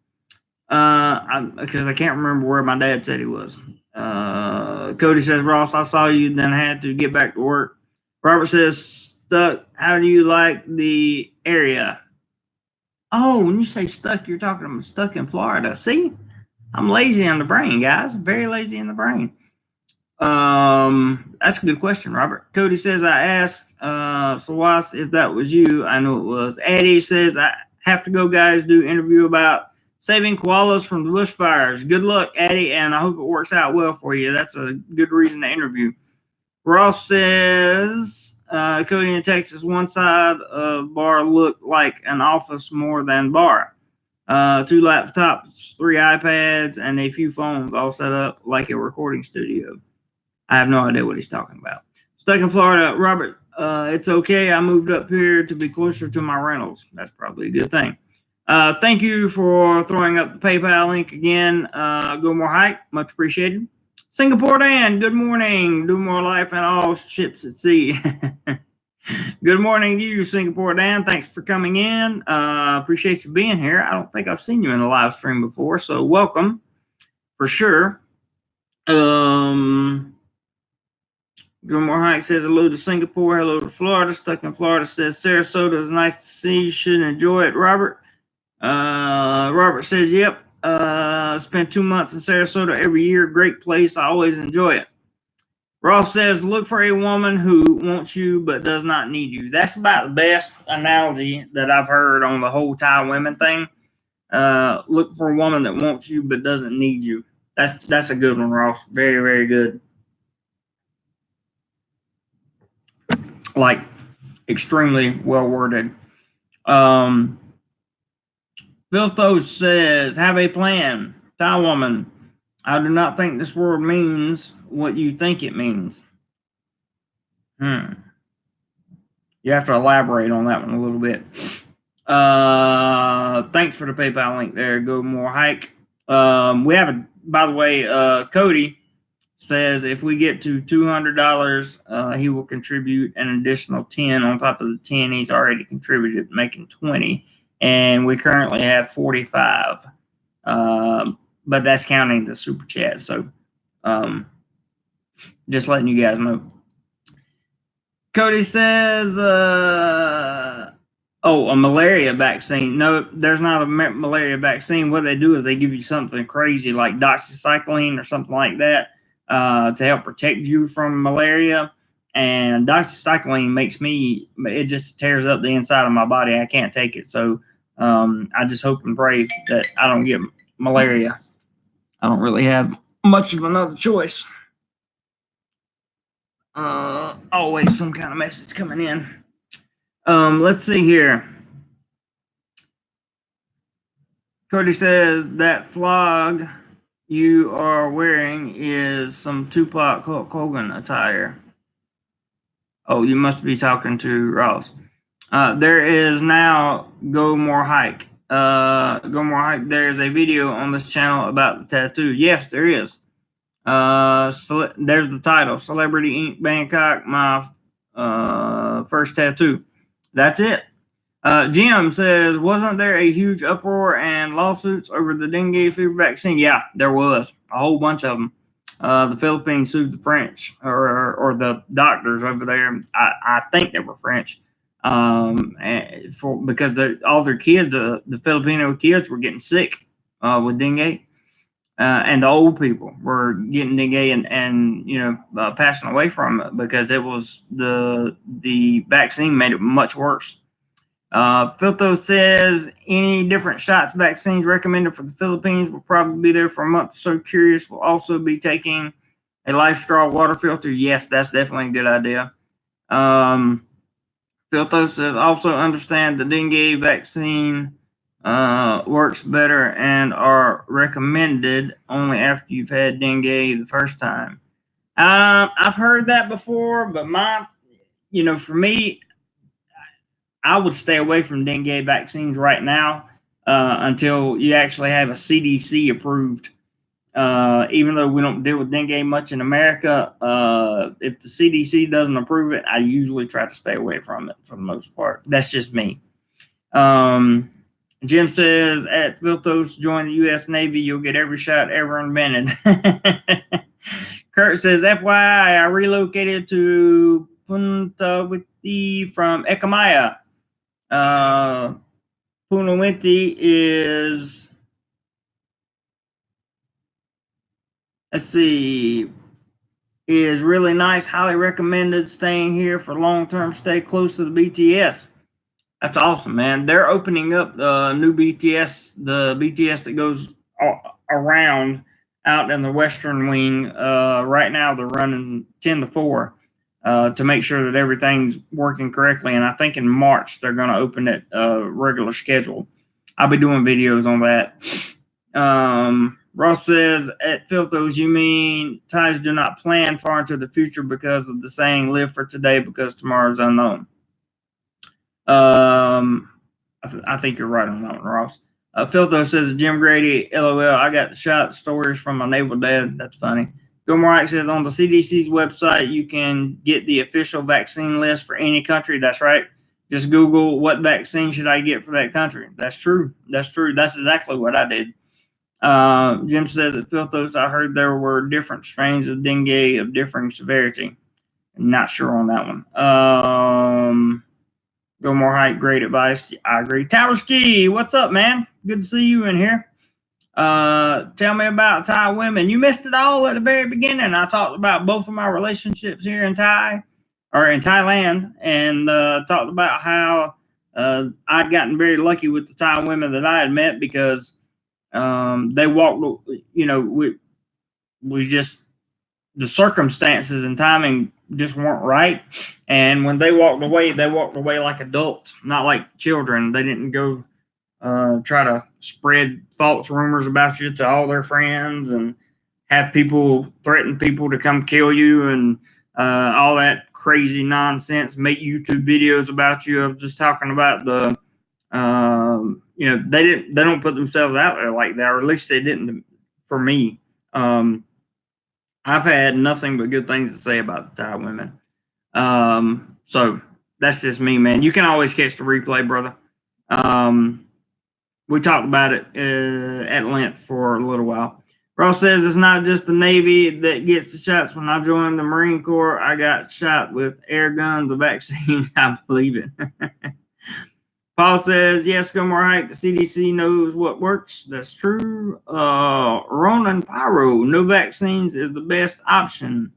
Because I can't remember where my dad said he was. Cody says, Ross, I saw you, then had to get back to work. Robert says, stuck. How do you like the area? Oh, when you say stuck, you're talking about stuck in Florida. See, I'm lazy in the brain, guys. Very lazy in the brain. That's a good question, Robert. Cody says, I asked Sawas if that was you. I know it was. Addie says, I have to go, guys, do interview about saving koalas from the bushfires. Good luck, Addie, and I hope it works out well for you. That's a good reason to interview. Ross says, Cody in Texas, one side of bar looked like an office more than bar. 2 laptops, 3 iPads, and a few phones all set up like a recording studio. I have no idea what he's talking about. Stuck in Florida, Robert. It's okay. I moved up here to be closer to my rentals. That's probably a good thing. Thank you for throwing up the PayPal link again. Go more hike. Much appreciated. Singapore Dan, good morning. DoMoreLife and all ships at sea. Good morning to you, Singapore Dan. Thanks for coming in. Appreciate you being here. I don't think I've seen you in a live stream before, so welcome for sure. Gilmore Hike says hello to Singapore, hello to Florida. Stuck in Florida says Sarasota is nice to see. You should enjoy it, Robert. Robert says, yep. Spent 2 months in Sarasota every year. Great place. I always enjoy it. Ross says, look for a woman who wants you but does not need you. That's about the best analogy that I've heard on the whole Thai women thing. Look for a woman that wants you but doesn't need you. That's a good one, Ross. Very, very good. Like, extremely well worded. Vilthos says, have a plan. Thai woman, I do not think this word means what you think it means. You have to elaborate on that one a little bit. Thanks for the PayPal link there. Go more hike. We have by the way, Cody says if we get to $200, he will contribute an additional 10 on top of the 10 he's already contributed, making 20. And we currently have 45. But that's counting the super chat. So just letting you guys know. Cody says, a malaria vaccine. No, there's not a malaria vaccine. What they do is they give you something crazy like doxycycline or something like that to help protect you from malaria. And doxycycline makes it just tears up the inside of my body. I can't take it. So I just hope and pray that I don't get malaria. I don't really have much of another choice. Always some kind of message coming in. Let's see here. Cody says that flog you are wearing is some Tupac Hulk Hogan attire. Oh, you must be talking to Ross. There is now Go More Hike. Go More Hike. There's a video on this channel about the tattoo. Yes, there is. There's the title, Celebrity Inc. Bangkok, my first tattoo. That's it. Jim says, wasn't there a huge uproar and lawsuits over the dengue fever vaccine? Yeah, there was a whole bunch of them. The Philippines sued the French or the doctors over there. I think they were French because all their kids, the Filipino kids, were getting sick with dengue. And the old people were getting dengue and passing away from it because it was the vaccine made it much worse. Filto says any different shots, vaccines recommended for the Philippines will probably be there for a month. So curious, will also be taking a life straw water filter. Yes, that's definitely a good idea. Filto says also understand the dengue vaccine works better and are recommended only after you've had dengue the first time. I've heard that before, but for me, I would stay away from dengue vaccines right now until you actually have a CDC approved. Even though we don't deal with dengue much in America, if the CDC doesn't approve it, I usually try to stay away from it for the most part. That's just me. Jim says, at Viltos, join the U.S. Navy. You'll get every shot ever invented. Kurt says, FYI, I relocated to Punta Witi from Ekamaya. Punawinti is, let's see, is really nice. Highly recommended staying here for long-term stay close to the BTS. That's awesome, man. They're opening up the new BTS, the BTS that goes around out in the Western Wing. Right now, they're running 10 to 4 to make sure that everything's working correctly. And I think in March, they're going to open it regular schedule. I'll be doing videos on that. Ross says, at Filthos, you mean Thais do not plan far into the future because of the saying, live for today because tomorrow is unknown. I think you're right on that one, Ross. Filtho says, Jim Grady, LOL, I got the shot stories from my naval dad. That's funny. DoMoreLife says, on the CDC's website, you can get the official vaccine list for any country. That's right. Just Google what vaccine should I get for that country. That's true. That's true. That's exactly what I did. Jim says, at Filthos, I heard there were different strains of dengue of differing severity. Not sure on that one. Go more height, great advice. I agree. Tower Ski, what's up, man? Good to see you in here. Tell me about Thai women. You missed it all at the very beginning. I talked about both of my relationships here in Thailand, and talked about how I'd gotten very lucky with the Thai women that I had met because they walked, we just, the circumstances and timing just weren't right. And when they walked away like adults, not like children. They didn't go try to spread false rumors about you to all their friends and have people threaten people to come kill you and all that crazy nonsense, make YouTube videos about you. I'm just talking about the, they don't put themselves out there like that, or at least they didn't for me. I've had nothing but good things to say about the Thai women. So that's just me, man. You can always catch the replay, brother. We talked about it at length for a little while. Ross says it's not just the Navy that gets the shots. When I joined the Marine Corps, I got shot with air guns, the vaccines. I believe it. Paul says, yes, go more height. The CDC knows what works. That's true. Ronan Pyro, no vaccines is the best option.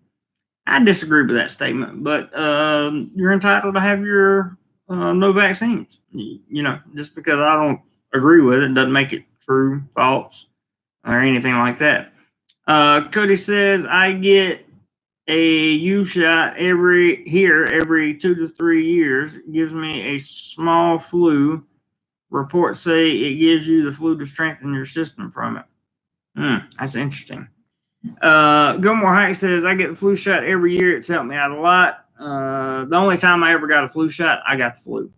I disagree with that statement, but you're entitled to have your no vaccines. Just because I don't agree with it doesn't make it true, false, or anything like that. Cody says, I get a U shot every 2 to 3 years. It gives me a small flu. Reports say it gives you the flu to strengthen your system from it. That's interesting. Gilmore Hike says, I get the flu shot every year. It's helped me out a lot. The only time I ever got a flu shot, I got the flu.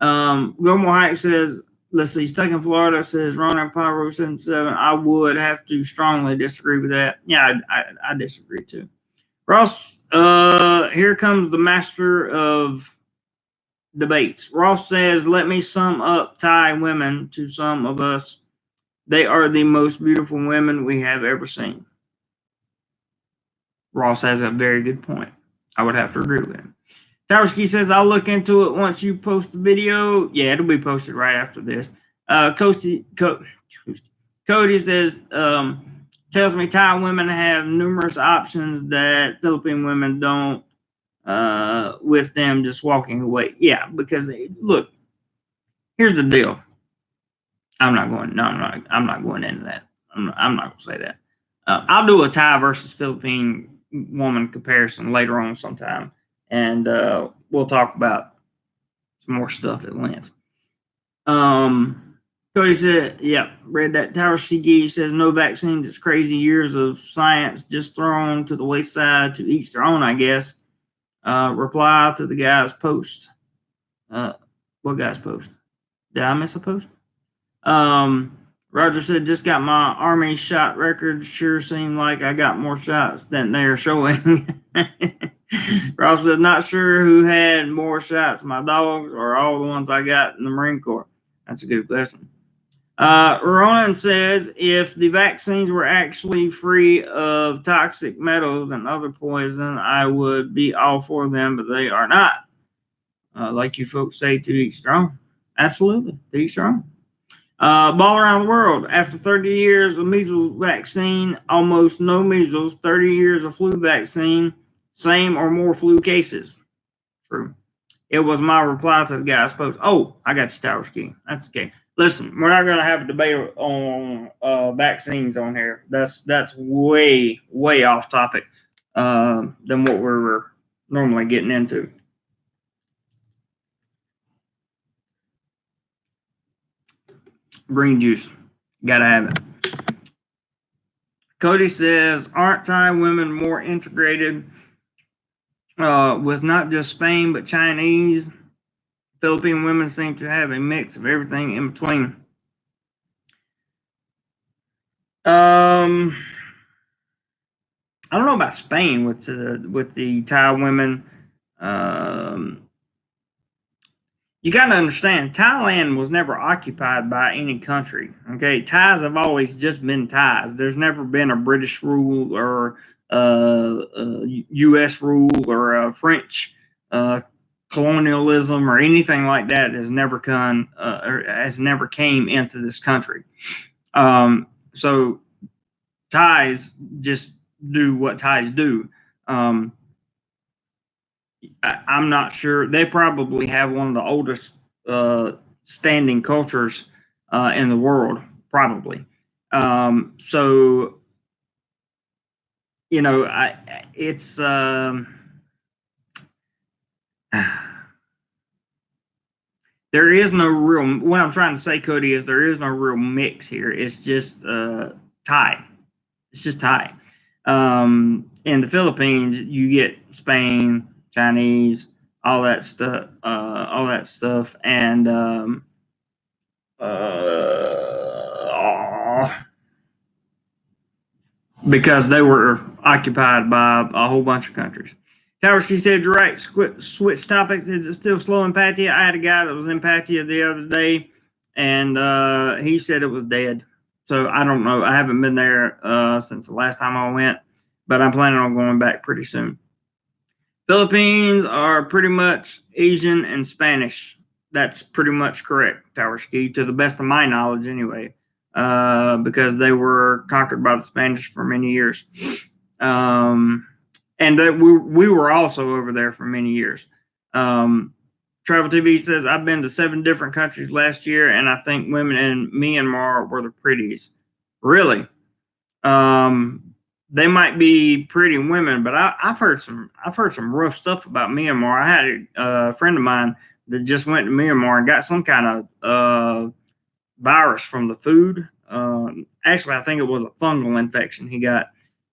Gilmore Hike says, let's see, stuck in Florida, says Ronan Pyro 77. I would have to strongly disagree with that. Yeah, I disagree too. Ross, here comes the master of debates. Ross says, let me sum up Thai women to some of us. They are the most beautiful women we have ever seen. Ross has a very good point. I would have to agree with him. Towerski says, I'll look into it once you post the video. Yeah, it'll be posted right after this. Cody says, tells me Thai women have numerous options that Philippine women don't, with them just walking away. Yeah, because look, here's the deal. I'm not going into that. I'm not going to say that. I'll do a Thai versus Philippine woman comparison later on sometime, and we'll talk about some more stuff at length. Cody said, yeah, read that. Tower CG says, no vaccines. It's crazy years of science just thrown to the wayside, to each their own, I guess. Reply to the guy's post. What guy's post? Did I miss a post? Roger said, just got my Army shot record. Sure seemed like I got more shots than they're showing. Ross says, not sure who had more shots, my dogs or all the ones I got in the Marine Corps. That's a good question. Ronan says, if the vaccines were actually free of toxic metals and other poison, I would be all for them, but they are not. Like you folks say, to each their own. Absolutely, to each their own. Ball around the world. After 30 years of measles vaccine, almost no measles. 30 years of flu vaccine, same or more flu cases. True. It was my reply to the guy's post. Oh, I got you, Tower Ski. That's okay. Listen, we're not going to have a debate on vaccines on here. That's way off topic than what we're normally getting into. Green juice, gotta have it. Cody says, aren't Thai women more integrated with not just Spain but Chinese? Philippine women seem to have a mix of everything in between. I don't know about Spain with the Thai women. You got to understand, Thailand was never occupied by any country. Okay, Thais have always just been Thais. There's never been a British rule or U.S. rule or a French colonialism or anything like that has never come or has never came into this country. So Thais just do what Thais do. I'm not sure. They probably have one of the oldest standing cultures in the world, probably. So, you know, it's there is no real. What I'm trying to say, Cody, is there is no real mix here. It's just Thai. It's just Thai. In the Philippines, you get Spain, Chinese, all that stuff, and because they were occupied by a whole bunch of countries. Tower, she said, you're right. Switch topics. Is it still slow in Pattaya? I had a guy that was in Pattaya the other day, and he said it was dead. So I don't know. I haven't been there since the last time I went, but I'm planning on going back pretty soon. Philippines are pretty much Asian and Spanish. That's pretty much correct, Tower Ski, to the best of my knowledge anyway, because they were conquered by the Spanish for many years. And that we were also over there for many years. Travel TV says, I've been to 7 different countries last year, and I think women in Myanmar were the prettiest. Really? They might be pretty women, but I've heard some rough stuff about Myanmar. I had a friend of mine that just went to Myanmar and got some kind of virus from the food. Actually, I think it was a fungal infection he got.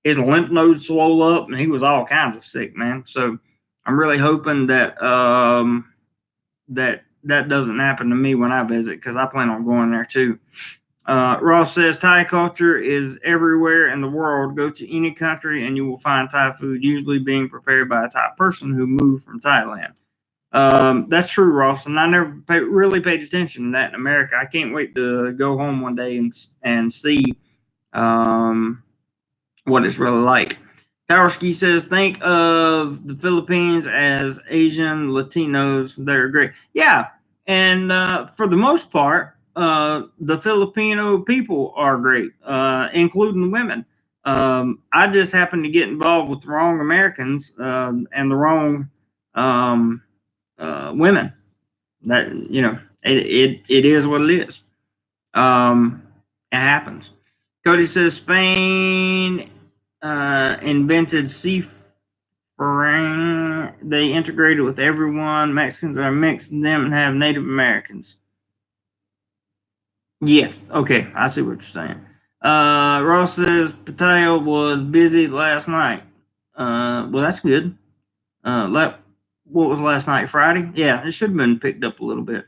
His lymph nodes swelled up, and he was all kinds of sick, man. So I'm really hoping that that doesn't happen to me when I visit, because I plan on going there too. Ross says Thai culture is everywhere in the world. Go to any country and you will find Thai food, usually being prepared by a Thai person who moved from Thailand. That's true, Ross, and I never really paid attention to that in America. I can't wait to go home one day and see what it's really like. Towerski says, think of the Philippines as Asian Latinos. They're great. Yeah, and for the most part, the Filipino people are great, including women. I just happened to get involved with the wrong Americans and the wrong women. That, you know, it is what it is. It happens. Cody says Spain invented seafaring. They integrated with everyone. Mexicans are mixed in them and have Native Americans. Yes. Okay. I see what you're saying. Ross says Pattaya was busy last night. Well, that's good. What was last night? Friday? Yeah, it should have been picked up a little bit.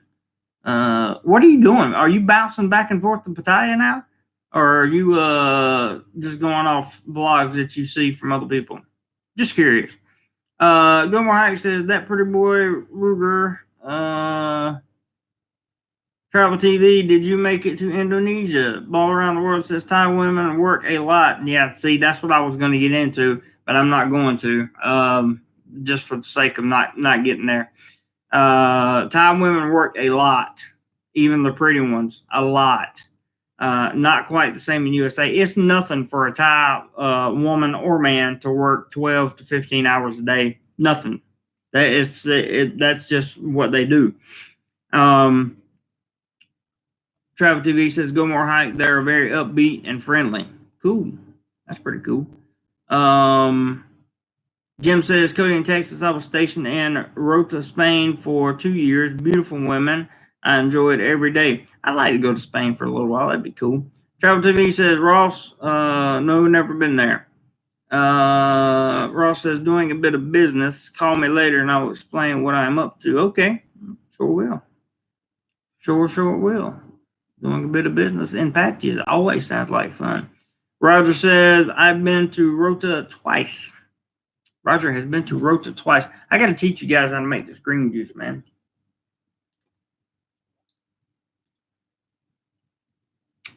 What are you doing? Are you bouncing back and forth to Pattaya now? Or are you just going off vlogs that you see from other people? Just curious. DoMoreLife says, that pretty boy Ruger. Travel TV, did you make it to Indonesia? Ball Around the World says Thai women work a lot. Yeah, see, that's what I was going to get into, but I'm not going to, just for the sake of not getting there. Thai women work a lot. even the pretty ones, a lot. Not quite the same in USA. It's nothing for a Thai woman or man to work 12 to 15 hours a day. Nothing. That's just what they do. Travel TV says go more hike. They're very upbeat and friendly. Cool. That's pretty cool. Jim says Cody in Texas. I was stationed in Rota, Spain for 2 years. Beautiful women. I enjoy it every day. I'd like to go to Spain for a little while. That'd be cool. Travel TV says Ross. No, never been there. Ross says doing a bit of business. Call me later and I'll explain what I'm up to. Okay, sure will. Sure will. Doing a bit of business in patches always sounds like fun. Roger says I've been to Rota twice. Roger has been to Rota twice. I got to teach you guys how to make this green juice, man.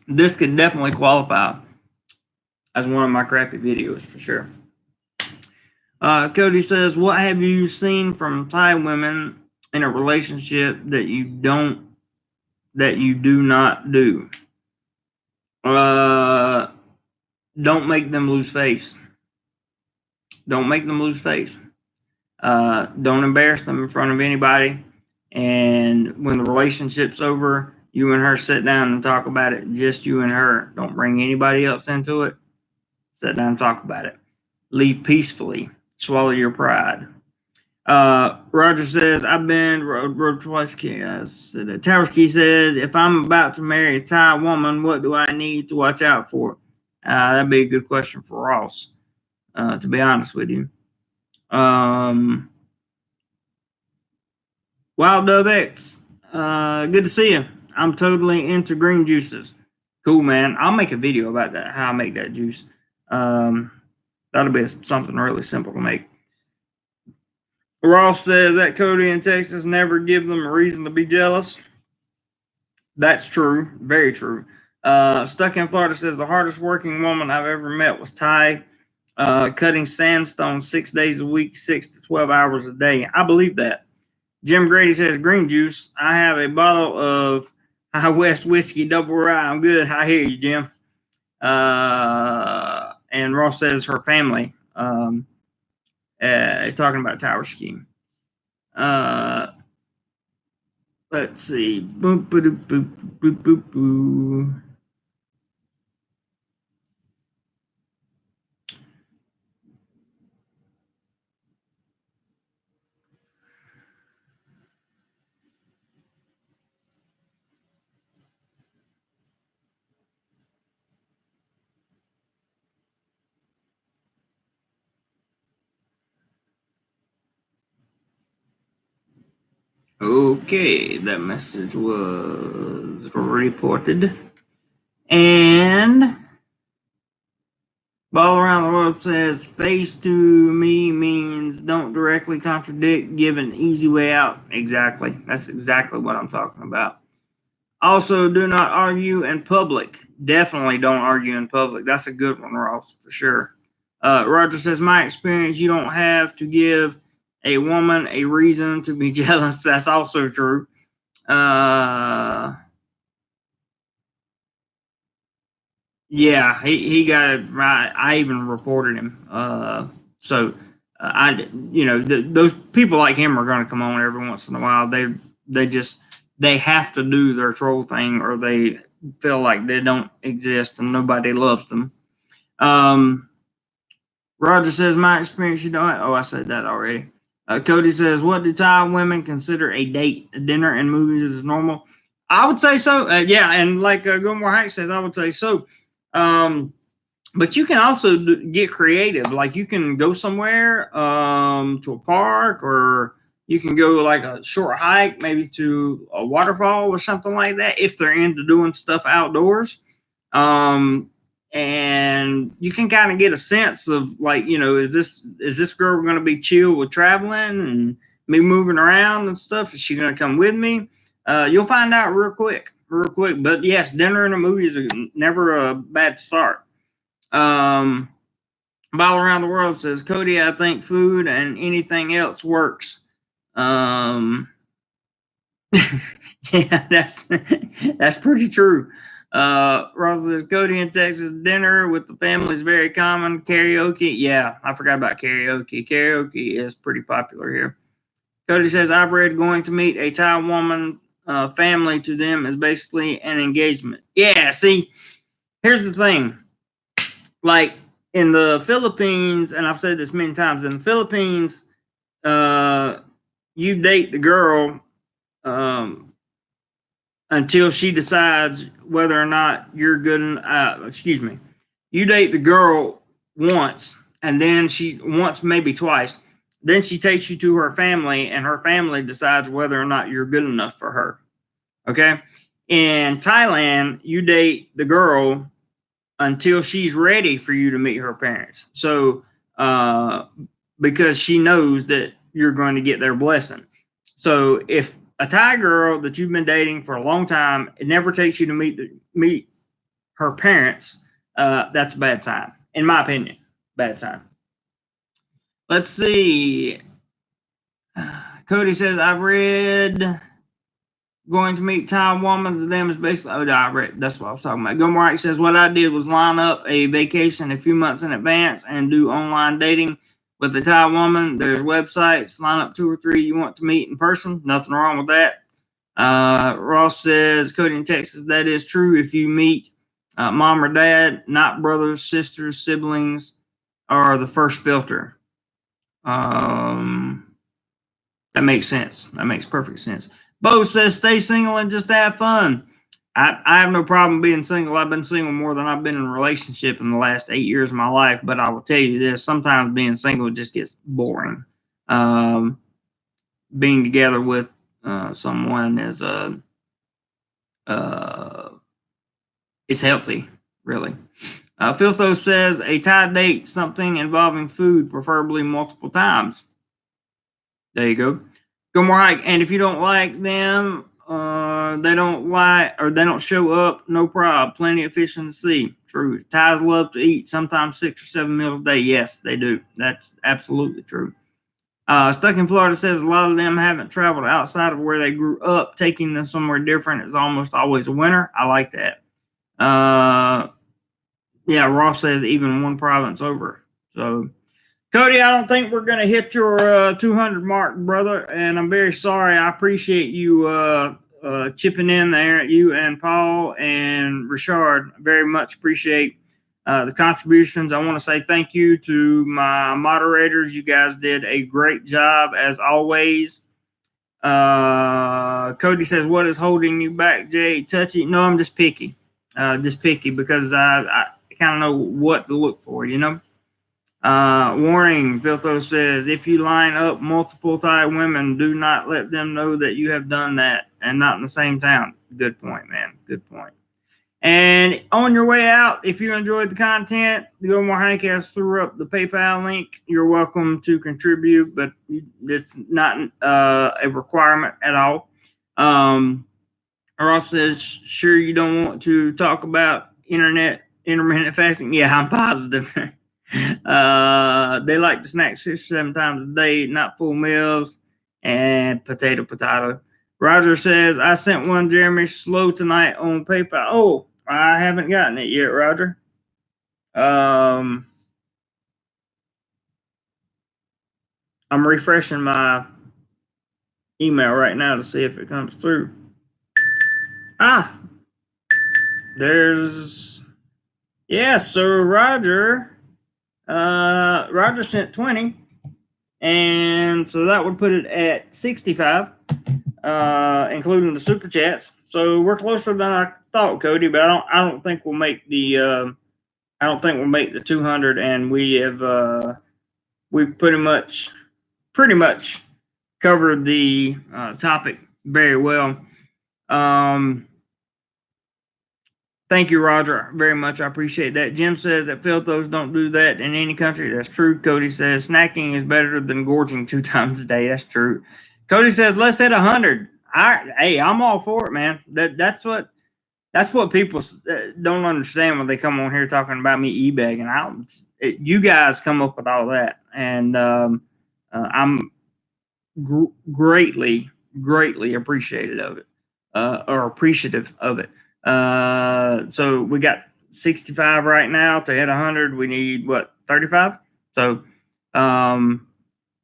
This could definitely qualify as one of my crappy videos for sure. Cody says, what have you seen from Thai women in a relationship that you do not do? Don't make them lose face. Don't make them lose face. Don't embarrass them in front of anybody. And when the relationship's over, you and her sit down and talk about it. Just you and her. Don't bring anybody else into it. Sit down and talk about it. Leave peacefully. Swallow your pride. Roger says, I've been road twice. Towerski says, if I'm about to marry a Thai woman, what do I need to watch out for? That'd be a good question for Ross, to be honest with you. Wild Dove X, good to see you. I'm totally into green juices. Cool, man. I'll make a video about that, how I make that juice. That'll be something really simple to make. Ross says that Cody in Texas never give them a reason to be jealous. That's true. Very true. Stuck in Florida says the hardest working woman I've ever met was Thai, cutting sandstone 6 days a week, 6 to 12 hours a day. I believe that. Jim Grady says green juice. I have a bottle of High West whiskey double rye. I'm good. I hear you, Jim. And Ross says her family is talking about tower scheme. Let's see. Boop, boop, boop, boop, boop, boop. Okay, that message was reported. And Ball Around the World says face to me means don't directly contradict, give an easy way out. Exactly. That's exactly what I'm talking about. Also, do not argue in public. Definitely don't argue in public. That's a good one, Ross, for sure. Roger says, my experience, you don't have to give a woman a reason to be jealous. That's also true. Yeah, he got it right. I even reported him. Those people like him are going to come on every once in a while. They have to do their troll thing, or they feel like they don't exist and nobody loves them. Roger says, my experience, you don't. Oh, I said that already. Cody says, what do Thai women consider a date? Dinner and movies is normal. I would say so. Yeah, and like Gilmore Hack says, I would say so. But you can also get creative. Like you can go somewhere to a park, or you can go like a short hike, maybe to a waterfall or something like that, if they're into doing stuff outdoors. And you can kind of get a sense of like, is this girl going to be chill with traveling and me moving around and stuff? Is she going to come with me? You'll find out real quick. But yes, dinner and a movie is never a bad start. Ball Around the World says, Cody, I think food and anything else works. Yeah, Yeah, that's pretty true. Ross says Cody in Texas, dinner with the family is very common. Karaoke, yeah, I forgot about karaoke. Karaoke is pretty popular here. Cody says I've read going to meet a Thai woman family to them is basically an engagement. Yeah, see, here's the thing. Like in the Philippines, and I've said this many times, in the Philippines, you date the girl um, until she decides whether or not you're good. Excuse me. You date the girl once, and then once, maybe twice. Then she takes you to her family, and her family decides whether or not you're good enough for her. Okay. In Thailand, you date the girl until she's ready for you to meet her parents. So, because she knows that you're going to get their blessing. So, if a Thai girl that you've been dating for a long time, it never takes you to meet her parents, that's a bad sign, in my opinion. Bad sign. Let's see. Cody says, I've read going to meet Thai woman to them is basically, I read, that's what I was talking about. DoMoreLife says, what I did was line up a vacation a few months in advance and do online dating with a Thai woman. There's websites, line up 2 or 3 you want to meet in person. Nothing wrong with that. Ross says, Cody in Texas, that is true if you meet mom or dad, not brothers, sisters, siblings, are the first filter. That makes sense. That makes perfect sense. Bo says, stay single and just have fun. I have no problem being single. I've been single more than I've been in a relationship in the last 8 years of my life. But I will tell you this, sometimes being single just gets boring. Being together with someone is it's healthy, really. Filtho says, a Thai date, something involving food, preferably multiple times. There you go. Go more hike. And if you don't like them, they don't show up, no problem. Plenty of fish in the sea. True. Thais love to eat, sometimes 6 or 7 meals a day. Yes, they do. That's absolutely true. Stuck in Florida says a lot of them haven't traveled outside of where they grew up. Taking them somewhere different is almost always a winner. I like that. Yeah, Ross says even one province over. So, Cody, I don't think we're going to hit your 200 mark, brother, and I'm very sorry. I appreciate you chipping in there, you and Paul and Richard. Very much appreciate the contributions. I want to say thank you to my moderators. You guys did a great job as always. Cody says, "What is holding you back, Jay? Touchy? No, I'm just picky. Just picky because I kind of know what to look for, you know." Warning, Filtho says, if you line up multiple Thai women, do not let them know that you have done that and not in the same town. Good point, man. Good point. And on your way out, if you enjoyed the content, the Go More Highcast threw up the PayPal link. You're welcome to contribute, but it's not a requirement at all. Ross says, sure you don't want to talk about intermittent fasting? Yeah, I'm positive. They like to snack 6 or 7 times a day, not full meals, and potato. Roger says, I sent one Jeremy Slow tonight on PayPal. Oh, I haven't gotten it yet, Roger. I'm refreshing my email right now to see if it comes through. There's, yeah, so Roger sent 20, and so that would put it at 65, including the super chats. So we're closer than I thought, Cody, but I don't think we'll make the 200, and we've pretty much covered the topic very well. Thank you, Roger, very much. I appreciate that. Jim says that filthos don't do that in any country. That's true. Cody says snacking is better than gorging 2 times a day. That's true. Cody says let's hit 100. Hey, I'm all for it, man. That's what people don't understand when they come on here talking about me e-bagging. You guys come up with all that, and I'm greatly greatly appreciated of it, or appreciative of it. So we got 65 right now. To hit 100, we need what, 35? So hang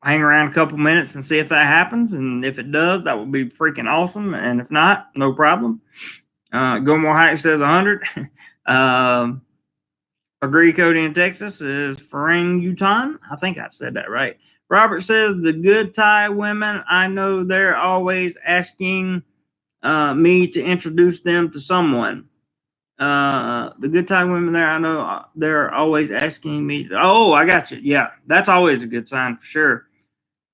around a couple minutes and see if that happens. And if it does, that would be freaking awesome. And if not, no problem. Go More Hike says 100. Agree Cody in Texas is Farang Yutan. I think I said that right. Robert says the good Thai women, I know they're always asking me to introduce them to someone. The good Thai women there, I know they're always asking me. Oh, I got you. Yeah, that's always a good sign for sure.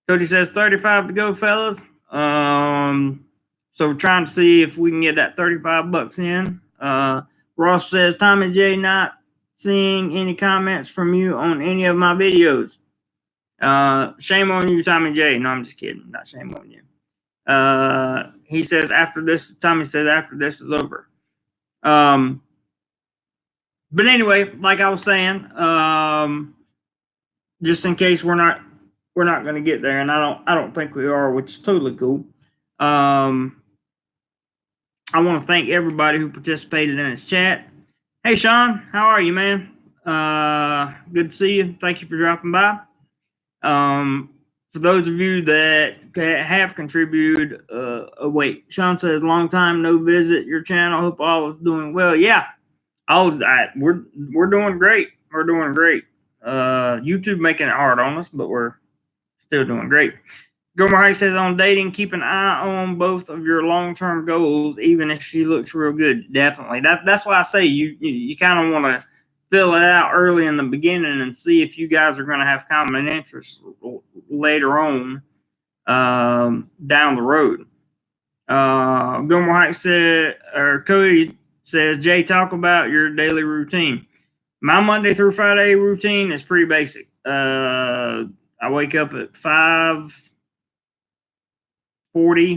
Cody says 35 to go, fellas. So we're trying to see if we can get that 35 bucks in. Ross says, Tommy J, not seeing any comments from you on any of my videos. Shame on you, Tommy J. No, I'm just kidding. Not shame on you. He says after this, Tommy says after this is over. But anyway, like I was saying, just in case we're not going to get there, and I don't think we are, which is totally cool. I want to thank everybody who participated in this chat. Hey, Sean, how are you, man? Good to see you. Thank you for dropping by. For those of you that have contributed, wait, Sean says, long time no visit your channel. Hope all is doing well. Yeah, we're doing great. We're doing great. YouTube making it hard on us, but we're still doing great. Gomer Hike says on dating, keep an eye on both of your long-term goals, even if she looks real good. Definitely. That's why I say you kind of want to fill it out early in the beginning and see if you guys are going to have common interests later on down the road. Gomer Hike said, or Cody says, Jay, talk about your daily routine. My Monday through Friday routine is pretty basic. I wake up at 5:40,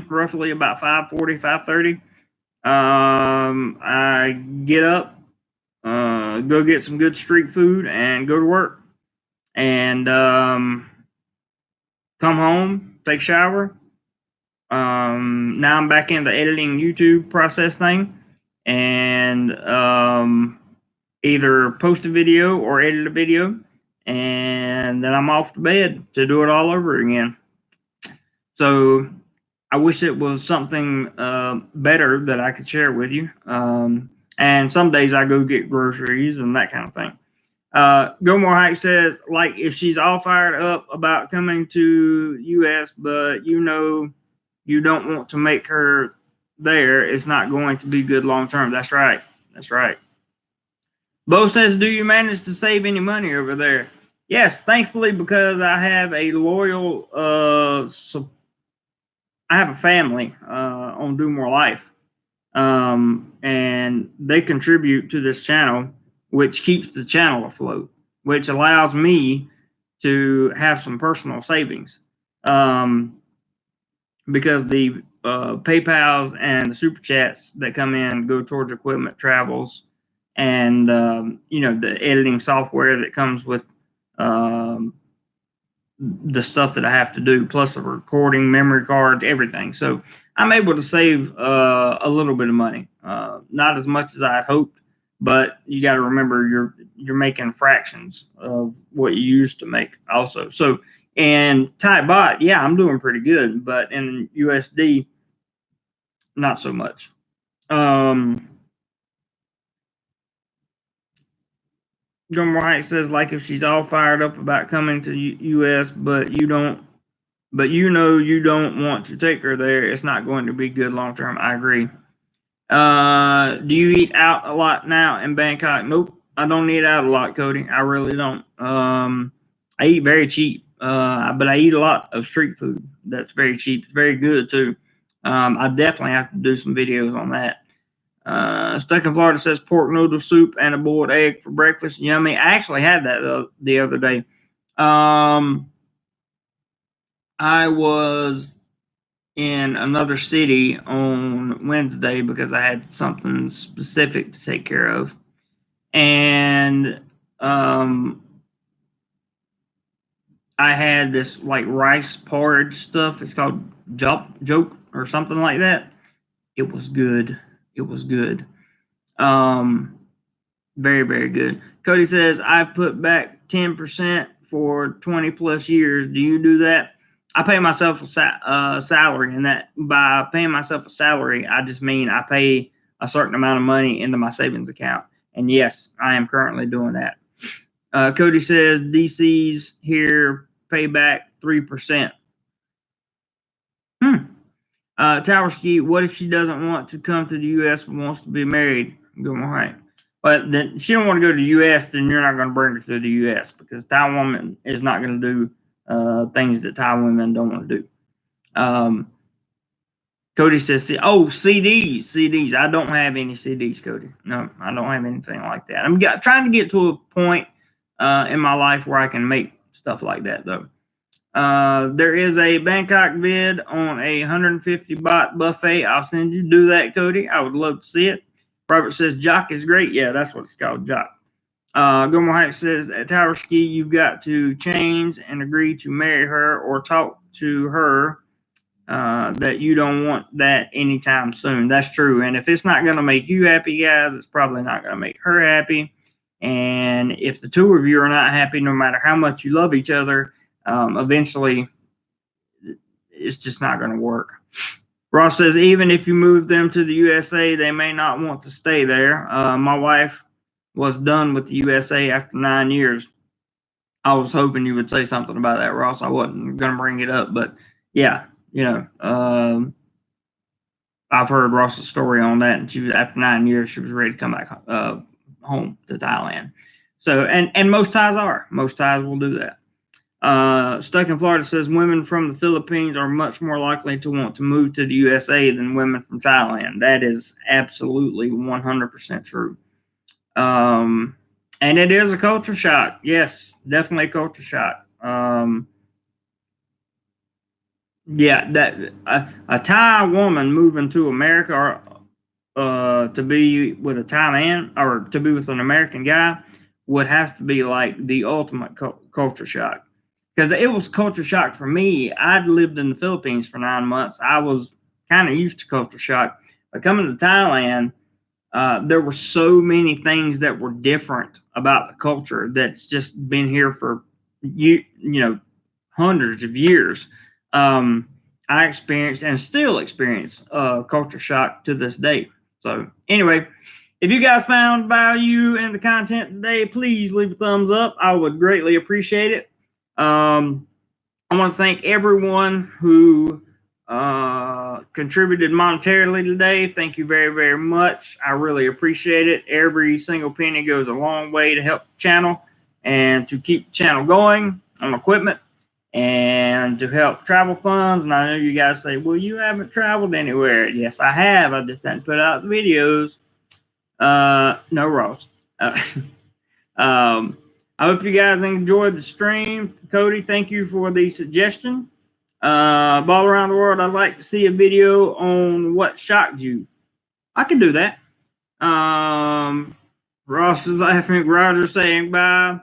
roughly about 5:40, 5:30. I get up, go get some good street food, and go to work. And come home, take a shower. Now I'm back in the editing YouTube process thing, and either post a video or edit a video, and then I'm off to bed to do it all over again. So I wish it was something better that I could share with you. And some days I go get groceries and that kind of thing. Go More Hike says, like, if she's all fired up about coming to US, but you know you don't want to make her there, it's not going to be good long term. That's right. That's right. Bo says, do you manage to save any money over there? Yes, thankfully, because I have a loyal I have a family on DoMoreLife, and they contribute to this channel, which keeps the channel afloat, which allows me to have some personal savings, because the PayPals and the super chats that come in go towards equipment, travels, and the editing software that comes with the stuff that I have to do, plus the recording, memory cards, everything. So I'm able to save a little bit of money, not as much as I had hoped, but you got to remember you're making fractions of what you used to make also. So in Thai baht, yeah, I'm doing pretty good, but in USD, not so much. John White says, like, if she's all fired up about coming to U.S., but you know you don't want to take her there, it's not going to be good long term. I agree. Do you eat out a lot now in Bangkok? Nope, I don't eat out a lot, Cody. I really don't. I eat very cheap, but I eat a lot of street food. That's very cheap. It's very good too. I definitely have to do some videos on that. Stuck in Florida says pork noodle soup and a boiled egg for breakfast. Yummy. I actually had that the other day. I was in another city on Wednesday because I had something specific to take care of. And I had this like rice porridge stuff. It's called joke. or something like that. It was good. It was good. Very, very good. Cody says, I put back 10% for 20 plus years. Do you do that? I pay myself a salary, and that by paying myself a salary, I just mean I pay a certain amount of money into my savings account. And yes, I am currently doing that. Cody says, DC's here pay back 3%. Tower Ski, what if she doesn't want to come to the U.S. but wants to be married? Go all right. But then she don't want to go to the U.S., then you're not going to bring her to the U.S. because Thai woman is not going to do things that Thai women don't want to do. Cody says, CDs. I don't have any CDs, Cody. No, I don't have anything like that. I'm trying to get to a point in my life where I can make stuff like that, though. There is a Bangkok vid on a 150 baht buffet. I'll send you. Do that, Cody. I would love to see it. Robert says, Jock is great. Yeah, that's what it's called, Jock. Gilmore Heights says, at Tower Ski, you've got to change and agree to marry her or talk to her that you don't want that anytime soon. That's true. And if it's not going to make you happy, guys, it's probably not going to make her happy. And if the two of you are not happy, no matter how much you love each other, eventually it's just not going to work. Ross says, even if you move them to the USA, they may not want to stay there. My wife was done with the USA after 9 years. I was hoping you would say something about that, Ross. I wasn't going to bring it up, but yeah, I've heard Ross's story on that, and she was, after 9 years, she was ready to come back home to Thailand. So, and most Thais are. Most Thais will do that. Stuck in Florida says women from the Philippines are much more likely to want to move to the USA than women from Thailand. That is absolutely 100% true. And it is a culture shock. Yes, definitely a culture shock. Yeah, that a Thai woman moving to America or to be with a Thai man or to be with an American guy would have to be like the ultimate culture shock. Because it was culture shock for me. I'd lived in the Philippines for 9 months. I was kind of used to culture shock. But coming to Thailand, there were so many things that were different about the culture that's just been here for hundreds of years. I experienced and still experience culture shock to this day. So anyway, if you guys found value in the content today, please leave a thumbs up. I would greatly appreciate it. I want to thank everyone who contributed monetarily today. Thank you very, very much. I really appreciate it. Every single penny goes a long way to help the channel and to keep the channel going on equipment and to help travel funds. And I know you guys say, well, you haven't traveled anywhere. Yes, I have. I just hadn't put out the videos. No, Ross. I hope you guys enjoyed the stream. Cody, thank you for the suggestion. Ball around the world, I'd like to see a video on what shocked you. I can do that. Ross is laughing. Roger saying bye.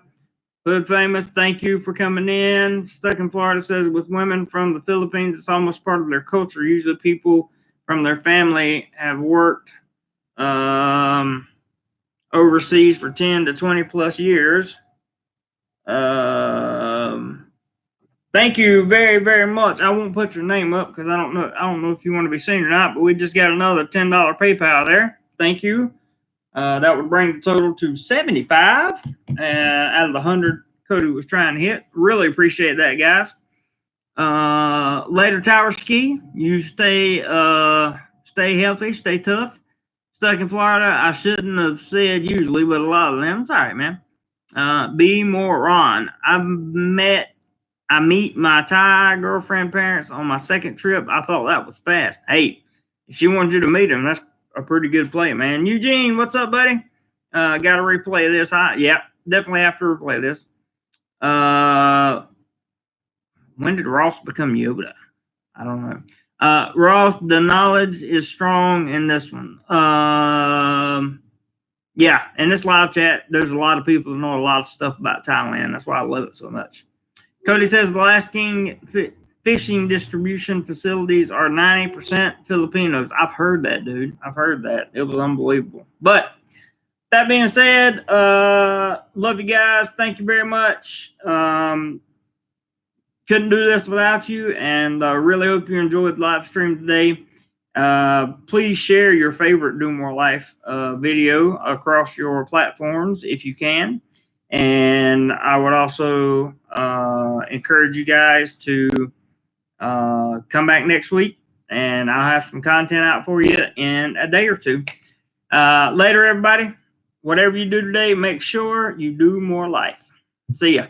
Hood Famous, thank you for coming in. Stuck in Florida says, with women from the Philippines, it's almost part of their culture. Usually people from their family have worked overseas for 10 to 20 plus years. Thank you very, very much. I won't put your name up because I don't know if you want to be seen or not, but we just got another $10 PayPal there. Thank you. That would bring the total to 75 out of the 100 Cody was trying to hit. Really appreciate that, guys. Later, Tower Ski. You stay healthy, stay tough. Stuck in Florida, I shouldn't have said usually, but a lot of them. It's all right, man. Be more Ron. I meet my Thai girlfriend parents on my second trip. I thought that was fast. Hey, if she wanted you to meet them, that's a pretty good play, man. Eugene, what's up, buddy? Got to replay this. Yeah, definitely have to replay this. When did Ross become Yoda? I don't know. Ross, the knowledge is strong in this one. Yeah, in this live chat, there's a lot of people who know a lot of stuff about Thailand. That's why I love it so much. Cody says the last king fishing distribution facilities are 90% Filipinos. I've heard that, dude. I've heard that. It was unbelievable. But that being said, love you guys. Thank you very much. Couldn't do this without you, and really hope you enjoyed the live stream today. Please share your favorite Do More Life video across your platforms if you can. And I would also encourage you guys to come back next week, and I'll have some content out for you in a day or two. Later, everybody. Whatever you do today, make sure you do more life. See ya.